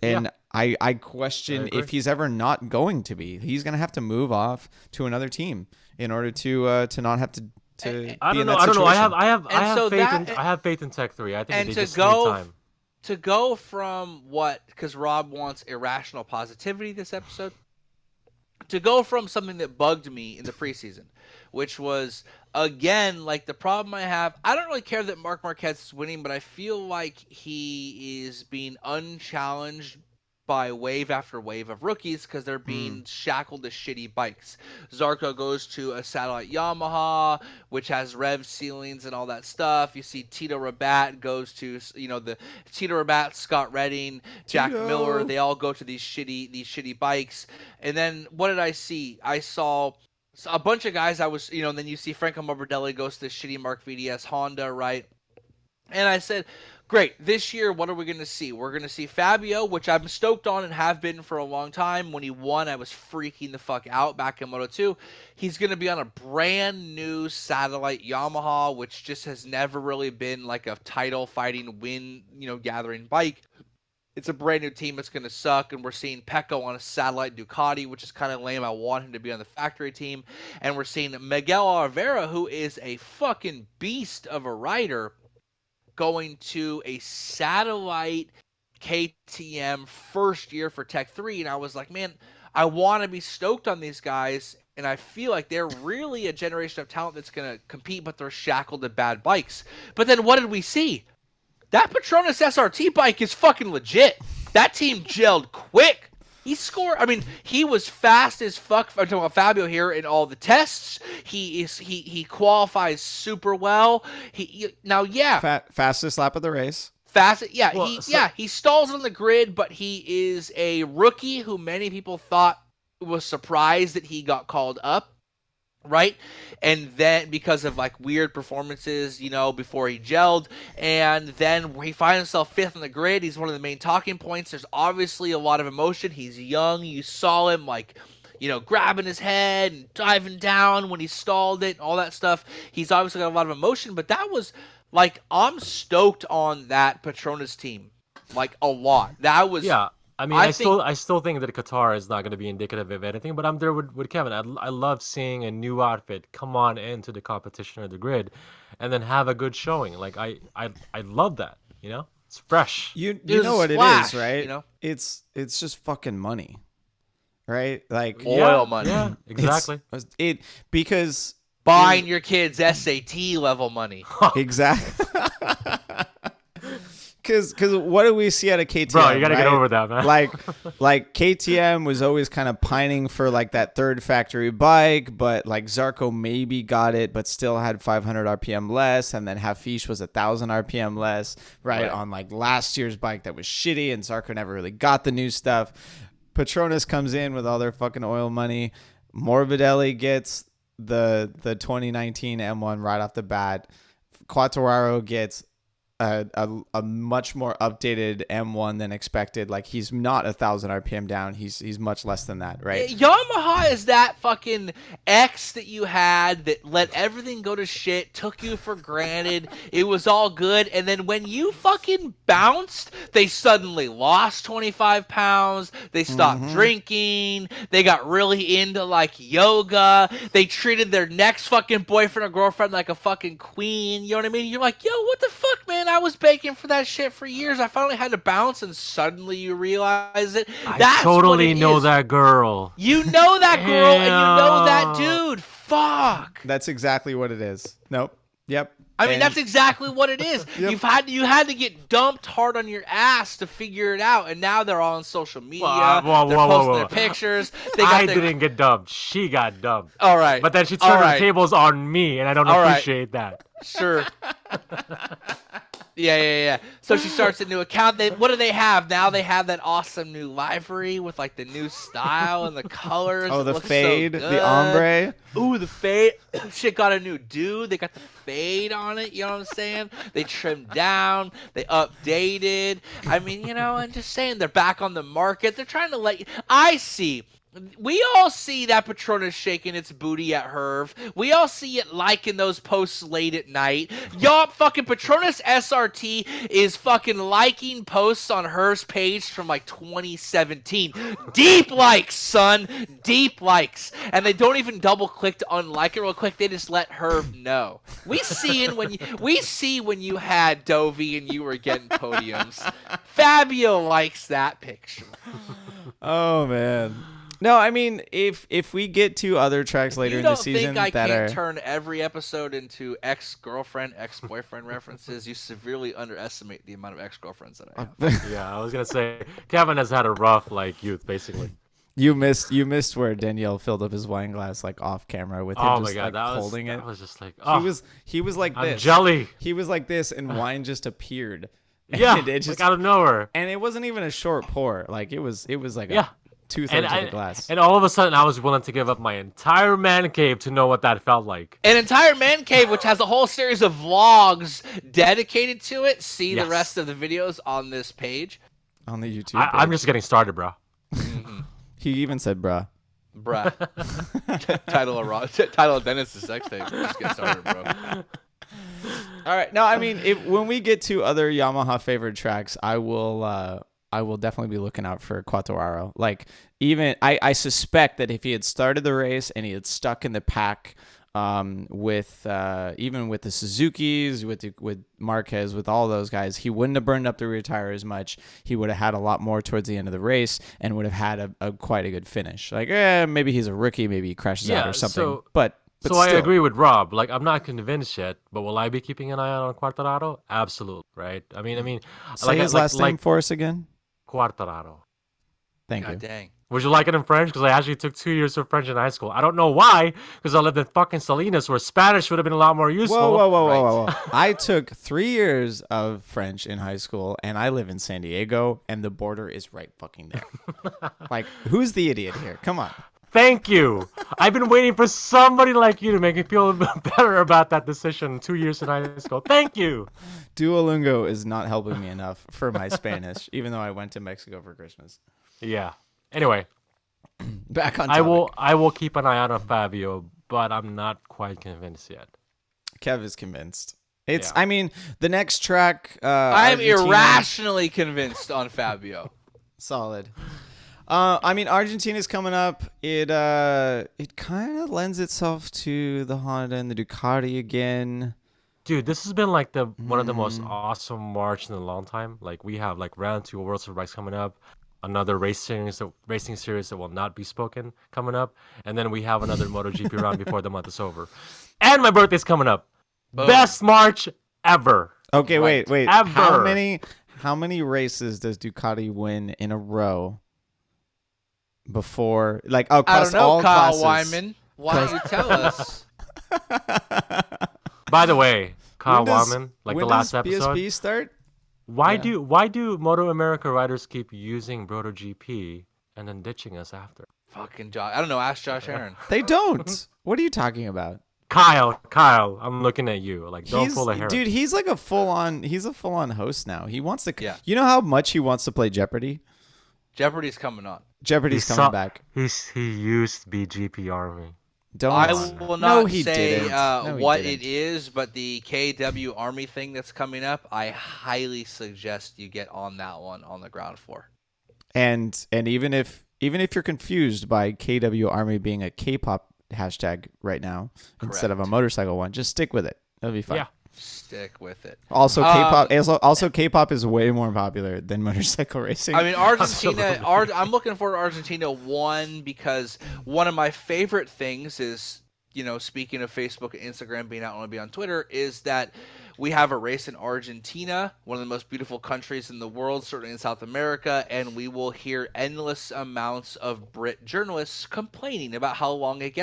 And I question if he's ever not going to be. He's going to have to move off to another team in order to not have to I be don't in know. that situation. I have faith in Tech 3. I think they just need time. To go from because Rob wants irrational positivity this episode, to go from something that bugged me in the preseason, which was, again, like the problem I have, I don't really care that Marc Marquez is winning, but I feel like he is being unchallenged by wave after wave of rookies because they're being shackled to shitty bikes. Zarco goes to a satellite Yamaha, which has rev ceilings and all that stuff. You see Tito Rabat goes to, the Tito Rabat, Scott Redding, Jack Miller. They all go to these shitty bikes. And then what did I see? I saw a bunch of guys. And then you see Franco Morbidelli goes to the shitty Mark VDS Honda, right? And I said, great, this year, what are we going to see? We're going to see Fabio, which I'm stoked on and have been for a long time. When he won, I was freaking the fuck out back in Moto2. He's going to be on a brand new satellite Yamaha, which just has never really been like a title fighting win, gathering bike. It's a brand new team that's going to suck, and we're seeing Pecco on a satellite Ducati, which is kind of lame. I want him to be on the factory team. And we're seeing Miguel Oliveira, who is a fucking beast of a rider, going to a satellite KTM first year for Tech 3. And I was like, man, I want to be stoked on these guys. And I feel like they're really a generation of talent that's going to compete, but they're shackled to bad bikes. But then what did we see? That Petronas SRT bike is fucking legit. That team gelled quick. He scored. I mean, he was fast as fuck. I'm talking about Fabio here in all the tests. He qualifies super well. Fastest lap of the race. He stalls on the grid, but he is a rookie who many people thought was surprised that he got called up. Right? And then because of like weird performances, before he gelled, and then he finds himself fifth on the grid. He's one of the main talking points. There's obviously a lot of emotion. He's young. You saw him grabbing his head and diving down when he stalled it, all that stuff. He's obviously got a lot of emotion, but that was I'm stoked on that Petronas team. A lot. That was I mean, I still think that Qatar is not going to be indicative of anything, but I'm there with Kevin. I love seeing a new outfit come on into the competition or the grid, and then have a good showing. I love that. It's fresh. You know what it is, right? It's just fucking money, right? Oil money. Yeah, exactly. Because buying your kids SAT level money. Exactly. Because what do we see out of KTM? Bro, you gotta get over that, man. like KTM was always kind of pining for that third factory bike, but Zarco maybe got it, but still had 500 RPM less, and then Hafish was 1,000 RPM less, right? On last year's bike that was shitty, and Zarco never really got the new stuff. Petronas comes in with all their fucking oil money. Morbidelli gets the 2019 M1 right off the bat. Quartararo gets a much more updated M1 than expected. Like, he's not 1,000 RPM down. He's much less than that, right? Yamaha is that fucking ex that you had that let everything go to shit, took you for granted. It was all good. And then when you fucking bounced, they suddenly lost 25 pounds. They stopped drinking. They got really into like yoga. They treated their next fucking boyfriend or girlfriend like a fucking queen. You know what I mean? You're like, yo, what the fuck, man? I was begging for that shit for years. I finally had to bounce, and suddenly you realize it. I totally know that girl. You know that girl, and you know that dude. Fuck. That's exactly what it is. Nope. Yep. I mean, that's exactly what it is. Yep. You had to get dumped hard on your ass to figure it out, and now they're all on social media. They're posting their pictures. I didn't get dumped. She got dumped. All right. But then she turned the tables on me, and I don't appreciate that. Sure. Yeah. So she starts a new account. What do they have now? They have that awesome new livery with like the new style and the colors. Oh, it the looks fade, so the ombre. Ooh, the fade. Shit got a new dude. They got the fade on it. You know what I'm saying? They trimmed down. They updated. I mean, you know, I'm just saying they're back on the market. They're trying to let you. I see. We all see that Petronas shaking its booty at Herv. We all see it liking those posts late at night. Y'all fucking Petronas SRT is fucking liking posts on Herv's page from like 2017. Deep likes, son. Deep likes. And they don't even double click to unlike it real quick. They just let Herv know. We see when you had Dovey and you were getting podiums. Fabio likes that picture. Oh, man. No, I mean, if we get to other tracks later in the season I can't turn every episode into ex-girlfriend, ex-boyfriend references, you severely underestimate the amount of ex-girlfriends that I have. Yeah, I was gonna say Kevin has had a rough youth, basically. You missed where Danielle filled up his wine glass like off camera with him just like holding it. That was just like he was like this. I'm jelly. He was like this, and wine just appeared. Yeah, it just, like out of nowhere. And it wasn't even a short pour. Like it was like a 2/3 of the glass. And all of a sudden, I was willing to give up my entire man cave to know what that felt like. An entire man cave, which has a whole series of vlogs dedicated to it. See the rest of the videos on this page. On the YouTube page. I'm just getting started, bro. Mm-hmm. He even said bruh. Bruh. Title of Dennis's sex tape. Just get started, bro. All right. No, I mean, when we get to other Yamaha favorite tracks, I will definitely be looking out for Quartararo. Like, even I suspect that if he had started the race and he had stuck in the pack with even with the Suzukis, with Marquez, with all those guys, he wouldn't have burned up the rear tire as much. He would have had a lot more towards the end of the race and would have had a quite a good finish. Like, maybe he's a rookie, maybe he crashes out or something. But so still. I agree with Rob. Like, I'm not convinced yet, but will I be keeping an eye out on Quartararo? Absolutely, right? I mean, say his last name for us again. Quartararo. Thank you. Dang. Would you like it in French? Because I actually took 2 years of French in high school. I don't know why, because I lived in fucking Salinas, where Spanish would have been a lot more useful. Whoa. I took 3 years of French in high school, and I live in San Diego, and the border is right fucking there. Like, who's the idiot here? Come on. Thank you. I've been waiting for somebody like you to make me feel better about that decision 2 years in high school. Thank you. Duolingo is not helping me enough for my Spanish, even though I went to Mexico for Christmas. Yeah. Anyway, back on topic. I will keep an eye out on Fabio, but I'm not quite convinced yet. Kev is convinced. I mean, the next track. I'm irrationally convinced on Fabio. Solid. I mean, Argentina's coming up. It kind of lends itself to the Honda and the Ducati again. Dude, this has been like one of the most awesome March in a long time. Like, we have like round 2 of World Superbikes coming up, another racing series that will not be spoken coming up, and then we have another MotoGP round before the month is over. And my birthday's coming up. Boom. Best March ever. Okay, right. wait. Ever. How many races does Ducati win in a row before, like, across all classes? Kyle Wyman. Why don't you tell us? By the way, Kyle Wyman, like the last episode. When does BSB start? Why do Moto America riders keep using BrotoGP and then ditching us after? Fucking Josh. I don't know. Ask Josh Aaron. They don't. What are you talking about? Kyle, I'm looking at you. Like, don't pull a hair. Dude, he's like a full-on host now. He wants to. Yeah. You know how much he wants to play Jeopardy? Jeopardy's coming on. Jeopardy's coming back. He used to be GP Army. Don't. I will not he say didn't. No, he what didn't. it is, but the KW Army thing that's coming up, I highly suggest you get on that one on the ground floor. And even if you're confused by KW Army being a K-pop hashtag right now instead of a motorcycle one, just stick with it. It'll be fun. Yeah. Stick with it. Also, K-pop. Also, K-pop is way more popular than motorcycle racing. I mean, Argentina. I'm looking forward to Argentina because one of my favorite things is, speaking of Facebook and Instagram being out, I want to be on Twitter, is that we have a race in Argentina, one of the most beautiful countries in the world, certainly in South America, and we will hear endless amounts of Brit journalists complaining about how long it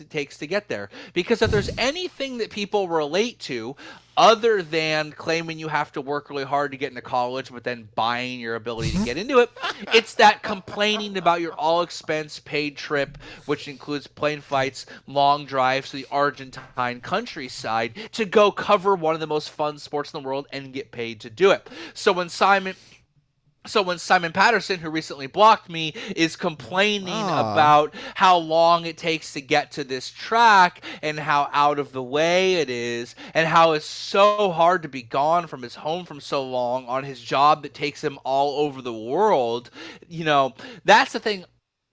takes to get there. Because if there's anything that people relate to, other than claiming you have to work really hard to get into college, but then buying your ability to get into it, it's that complaining about your all-expense paid trip, which includes plane flights, long drives to the Argentine countryside to go cover one of the most fun sports in the world and get paid to do it. So when Simon Patterson, who recently blocked me, is complaining about how long it takes to get to this track and how out of the way it is and how it's so hard to be gone from his home from so long on his job that takes him all over the world, that's the thing.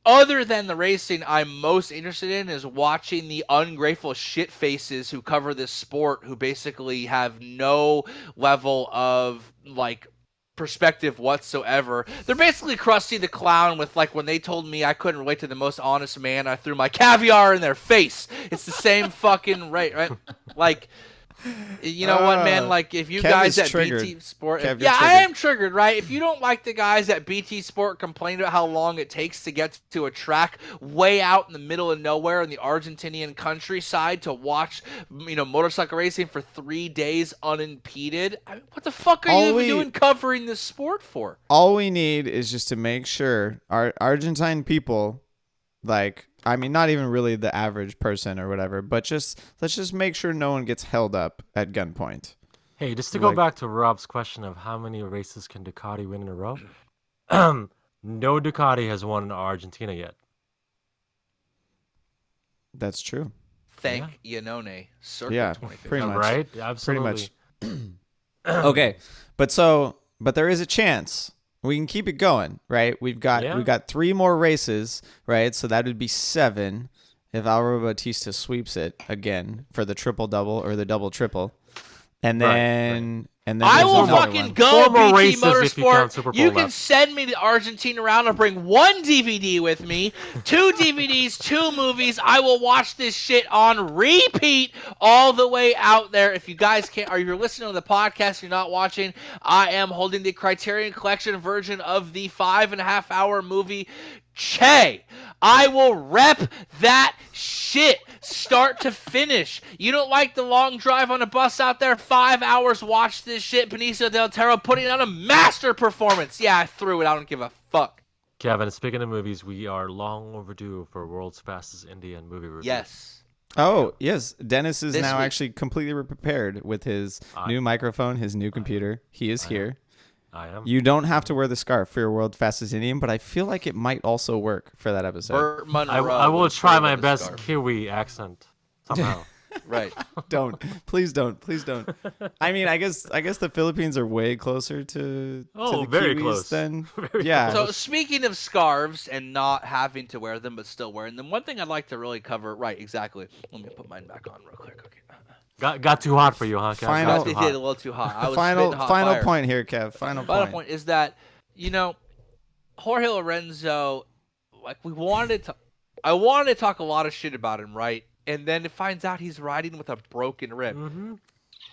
Other than the racing, I'm most interested in is watching the ungrateful shit faces who cover this sport, who basically have no level of perspective whatsoever. They're basically Krusty the Clown with when they told me I couldn't relate to the most honest man, I threw my caviar in their face. It's the same fucking right? What, man? If you Kev guys is at triggered. BT Sport, Kev, yeah, you're I triggered. am triggered, right? If you don't like the guys at BT Sport complaining about how long it takes to get to a track way out in the middle of nowhere in the Argentinian countryside to watch, motorcycle racing for 3 days unimpeded, what the fuck are you even doing covering this sport for? All we need is just to make sure our Argentine people, not even really the average person or whatever, but let's just make sure no one gets held up at gunpoint. Hey, just to go back to Rob's question of how many races can Ducati win in a row, no Ducati has won in Argentina yet. That's true. Thank Iannone, circa Yeah, 2015. pretty much. Right? Absolutely. Pretty much. Okay, but there is a chance. We can keep it going, right? We've got 3 more races, right? So that would be 7 if Alvaro Bautista sweeps it again for the triple-double or the double-triple. And then I will there's another fucking one. go, 4 more BT races if you count Motorsport. Super Bowl You can left. send me to Argentina around. I'll bring 1 DVD with me, 2 DVDs, 2 movies. I will watch this shit on repeat all the way out there. If you guys can't, or you're listening to the podcast, you're not watching, I am holding the Criterion Collection version of the 5.5-hour movie Che. I will rep that shit start to finish. You don't like the long drive on a bus out there? 5 hours, watch this shit. Benicio del Toro putting on a master performance. Yeah, I threw it. I don't give a fuck. Kevin, speaking of movies, we are long overdue for World's Fastest Indian movie review. Yes. Oh, yes. Dennis is This now week. actually completely prepared with his new microphone, his new computer. He is here. I am. You don't have to wear the scarf for your World Fastest Indian, but I feel like it might also work for that episode. Burt Monroe. I will would try play my with the best scarf. Kiwi accent somehow. Right. Don't. Please don't. Please don't. I mean, I guess the Philippines are way closer to the very Kiwis close. than Very yeah. So speaking of scarves and not having to wear them but still wearing them, one thing I'd like to really cover. Right, exactly. Let me put mine back on real quick. Okay. Got too hot for you, huh? Kev? Final- Got too It hot. did a little too hot. I was final spitting hot final fire. point here, Kev. Final Final point. point is that, Jorge Lorenzo, I wanted to talk a lot of shit about him, right? And then it finds out he's riding with a broken rib. Mm-hmm.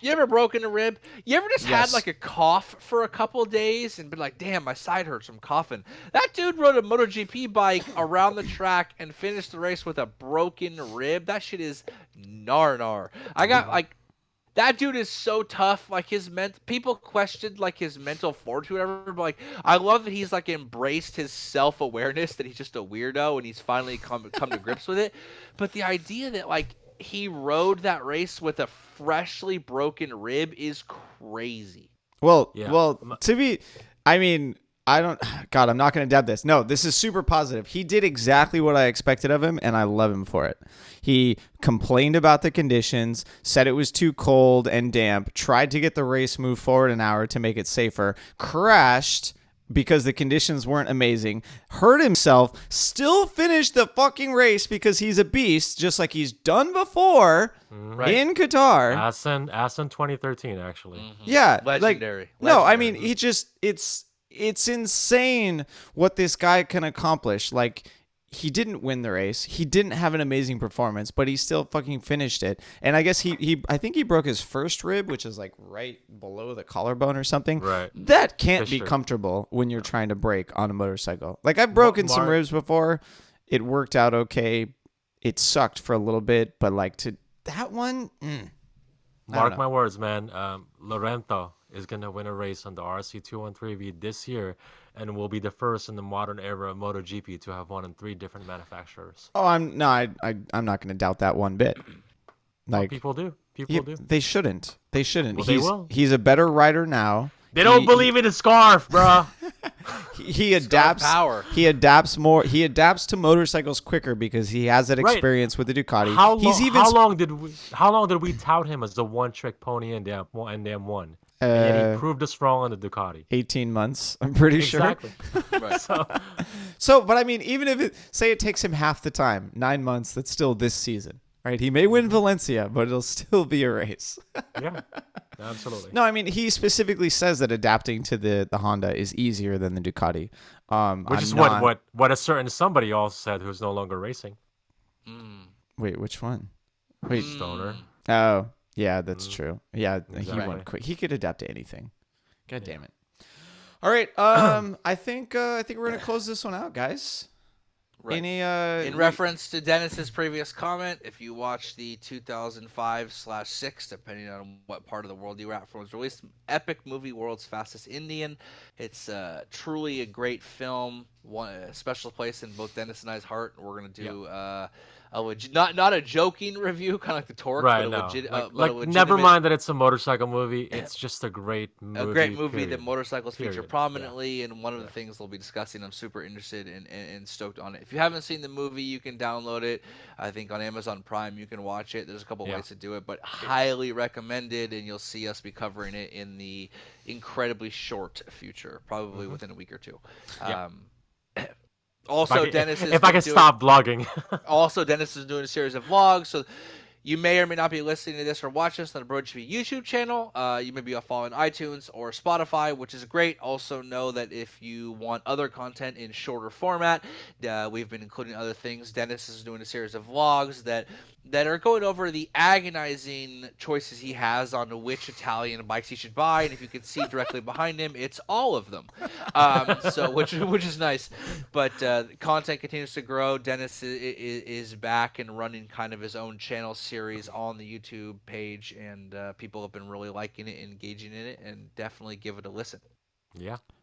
You ever broken a rib? You ever just Yes. had a cough for a couple of days and been like, damn, my side hurts from coughing? That dude rode a MotoGP bike around the track and finished the race with a broken rib. That shit is nar. I got That dude is so tough. Like people questioned like his mental fortitude, or whatever. But like, I love that he's like embraced his self-awareness that he's just a weirdo, and he's finally come to grips with it. But the idea that like he rode that race with a freshly broken rib is crazy. Well, Yeah. I mean, God, I'm not going to dab this. No, this is super positive. He did exactly what I expected of him, and I love him for it. He complained about the conditions, said it was too cold and damp, tried to get the race moved forward an hour to make it safer, crashed because the conditions weren't amazing, hurt himself, still finished the fucking race because he's a beast, just like he's done before in Qatar. As in 2013, actually. Mm-hmm. Yeah. Legendary. No, I mean, it's insane what this guy can accomplish. Like, he didn't win the race. He didn't have an amazing performance, but he still fucking finished it. And I guess I think he broke his first rib, which is like right below the collarbone or something. Right. That can't be comfortable when you're trying to brake on a motorcycle. Like, I've broken some ribs before. It worked out okay. It sucked for a little bit, but like to that one, Mark my words, man. Lorento is going to win a race on the RC213V this year and will be the first in the modern era of MotoGP to have won in 3 different manufacturers. Oh, I'm not going to doubt that one bit. Like, people do. People do. They shouldn't. They shouldn't. Well, they will. He's a better rider now. They don't believe in his scarf, bro. He adapts power. He adapts more. He adapts to motorcycles quicker because he has that experience with the Ducati. How long did we tout him as the one-trick pony in Dam 1? And yet he proved us wrong on the Ducati. 18 months, I'm pretty sure. Right. So, but I mean, even if it takes him half the time, 9 months, that's still this season, right? He may win Valencia, but it'll still be a race. Yeah, absolutely. No, I mean, he specifically says that adapting to the Honda is easier than the Ducati. Which is what a certain somebody also said who's no longer racing. Wait, which one? Wait, Stoner. Oh, yeah, that's true. Yeah, Exactly. He went quick. He could adapt to anything. God damn it. All right, I think we're gonna close this one out, guys. Right. In reference to Dennis's previous comment, if you watch the 2005/6, depending on what part of the world you were at for, was released, epic movie, World's Fastest Indian. It's truly a great film, a special place in both Dennis and I's heart. We're gonna do not a joking review, kind of like the Torque, Right, but a like never mind that it's a motorcycle movie. It's just a great movie. A great movie period. that motorcycles feature Period. prominently, and one of the things they'll be discussing. I'm super interested and stoked on it. If you haven't seen the movie, you can download it. I think on Amazon Prime you can watch it. There's a couple ways to do it, but highly recommended, and you'll see us be covering it in the incredibly short future, probably within a week or two. Also, Dennis is stop vlogging. Also, Dennis is doing a series of vlogs, so you may or may not be listening to this or watch this on the BrotoGP YouTube channel. You may be following iTunes or Spotify, which is great. Also know that if you want other content in shorter format, we've been including other things. Dennis is doing a series of vlogs that are going over the agonizing choices he has on which Italian bikes he should buy, and if you can see directly behind him, it's all of them. So which is nice. But content continues to grow. Dennis is back and running kind of his own channel series on the YouTube page, and people have been really liking it, engaging in it, and definitely give it a listen.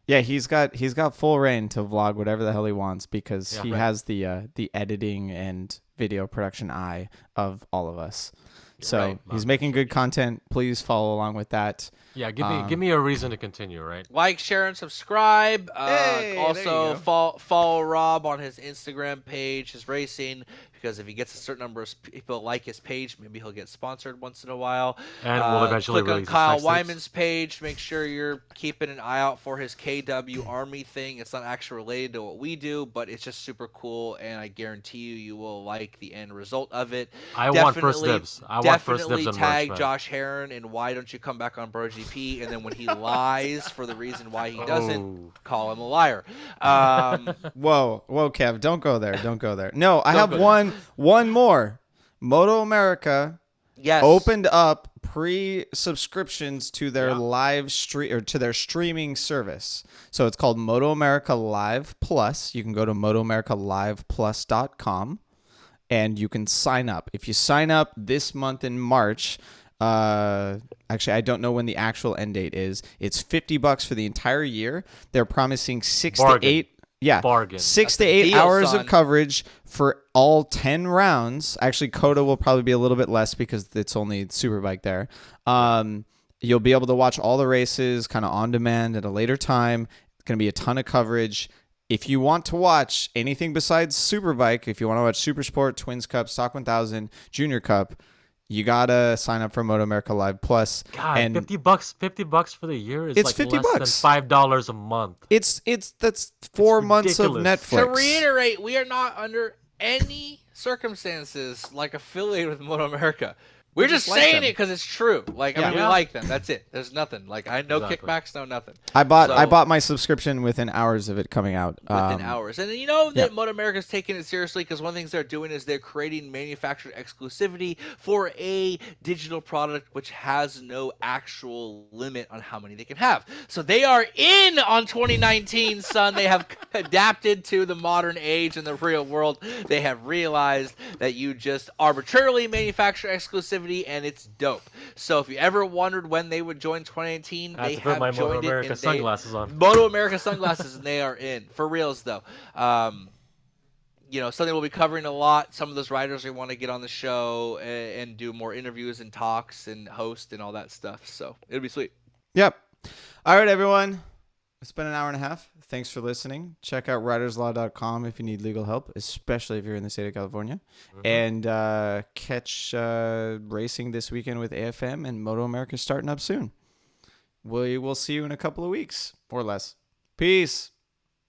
Yeah, he's got full reign to vlog whatever the hell he wants because he has the editing and video production eye of all of us. So he's making good content. Please follow along with that. Yeah, give me a reason to continue, right? Like, share, and subscribe. Also, follow Rob on his Instagram page, his racing, because if he gets a certain number of people like his page, maybe he'll get sponsored once in a while. And we'll eventually click on release Kyle sex tapes. Wyman's page. Make sure you're keeping an eye out for his KW Army thing. It's not actually related to what we do, but it's just super cool, and I guarantee you will like the end result of it. I want first dibs. I want first dibs on tag merch, Josh Heron and why don't you come back on BrotoGP, and then when he lies for the reason why he doesn't, call him a liar. Whoa, Kev, don't go there. Don't go there. No, I have one more. Moto America opened up pre-subscriptions to their live stream or to their streaming service. So it's called Moto America Live Plus. You can go to motoamericaliveplus.com and you can sign up. If you sign up this month in March, Actually, I don't know when the actual end date is. It's $50 for the entire year. They're promising 6 Bargain. to 8. Yeah, Bargain. 6 That's to a 8 deal, hours son. of coverage for all 10 rounds. Actually, Coda will probably be a little bit less because it's only Superbike there. You'll be able to watch all the races kind of on demand at a later time. It's going to be a ton of coverage. If you want to watch anything besides Superbike, if you want to watch Supersport, Twins Cup, Stock 1000, Junior Cup, you gotta sign up for Moto America Live Plus. God, and $50 for the year is It's like less than $50. $5 a month. That's 4 months of ridiculous. Netflix. To reiterate, we are not under any circumstances like affiliated with Moto America. We're just like saying them. it because it's true. Like, I mean, we Yeah. like them. That's it. There's nothing. Like, I no Exactly. kickbacks, no nothing. I So- bought my subscription within hours of it coming out. Within hours. And you know that yeah. Moto America's taking it seriously because one of the things they're doing is they're creating manufacturer exclusivity for a digital product which has no actual limit on how many they can have. So they are in on 2019, son. They have adapted to the modern age and the real world. They have realized that you just arbitrarily manufacture exclusivity and it's dope. So if you ever wondered when they would join 2019, I they have to put my have Moto joined it. America And sunglasses on. Moto America sunglasses, and they are in. For reals, though. You know, something we'll be covering a lot. Some of those riders we want to get on the show and do more interviews and talks and host and all that stuff. So it'll be sweet. Yep. All right, everyone. It's been an hour and a half. Thanks for listening. Check out riderslaw.com if you need legal help, especially if you're in the state of California. And catch racing this weekend with AFM and Moto America starting up soon. We will see you in a couple of weeks or less. Peace.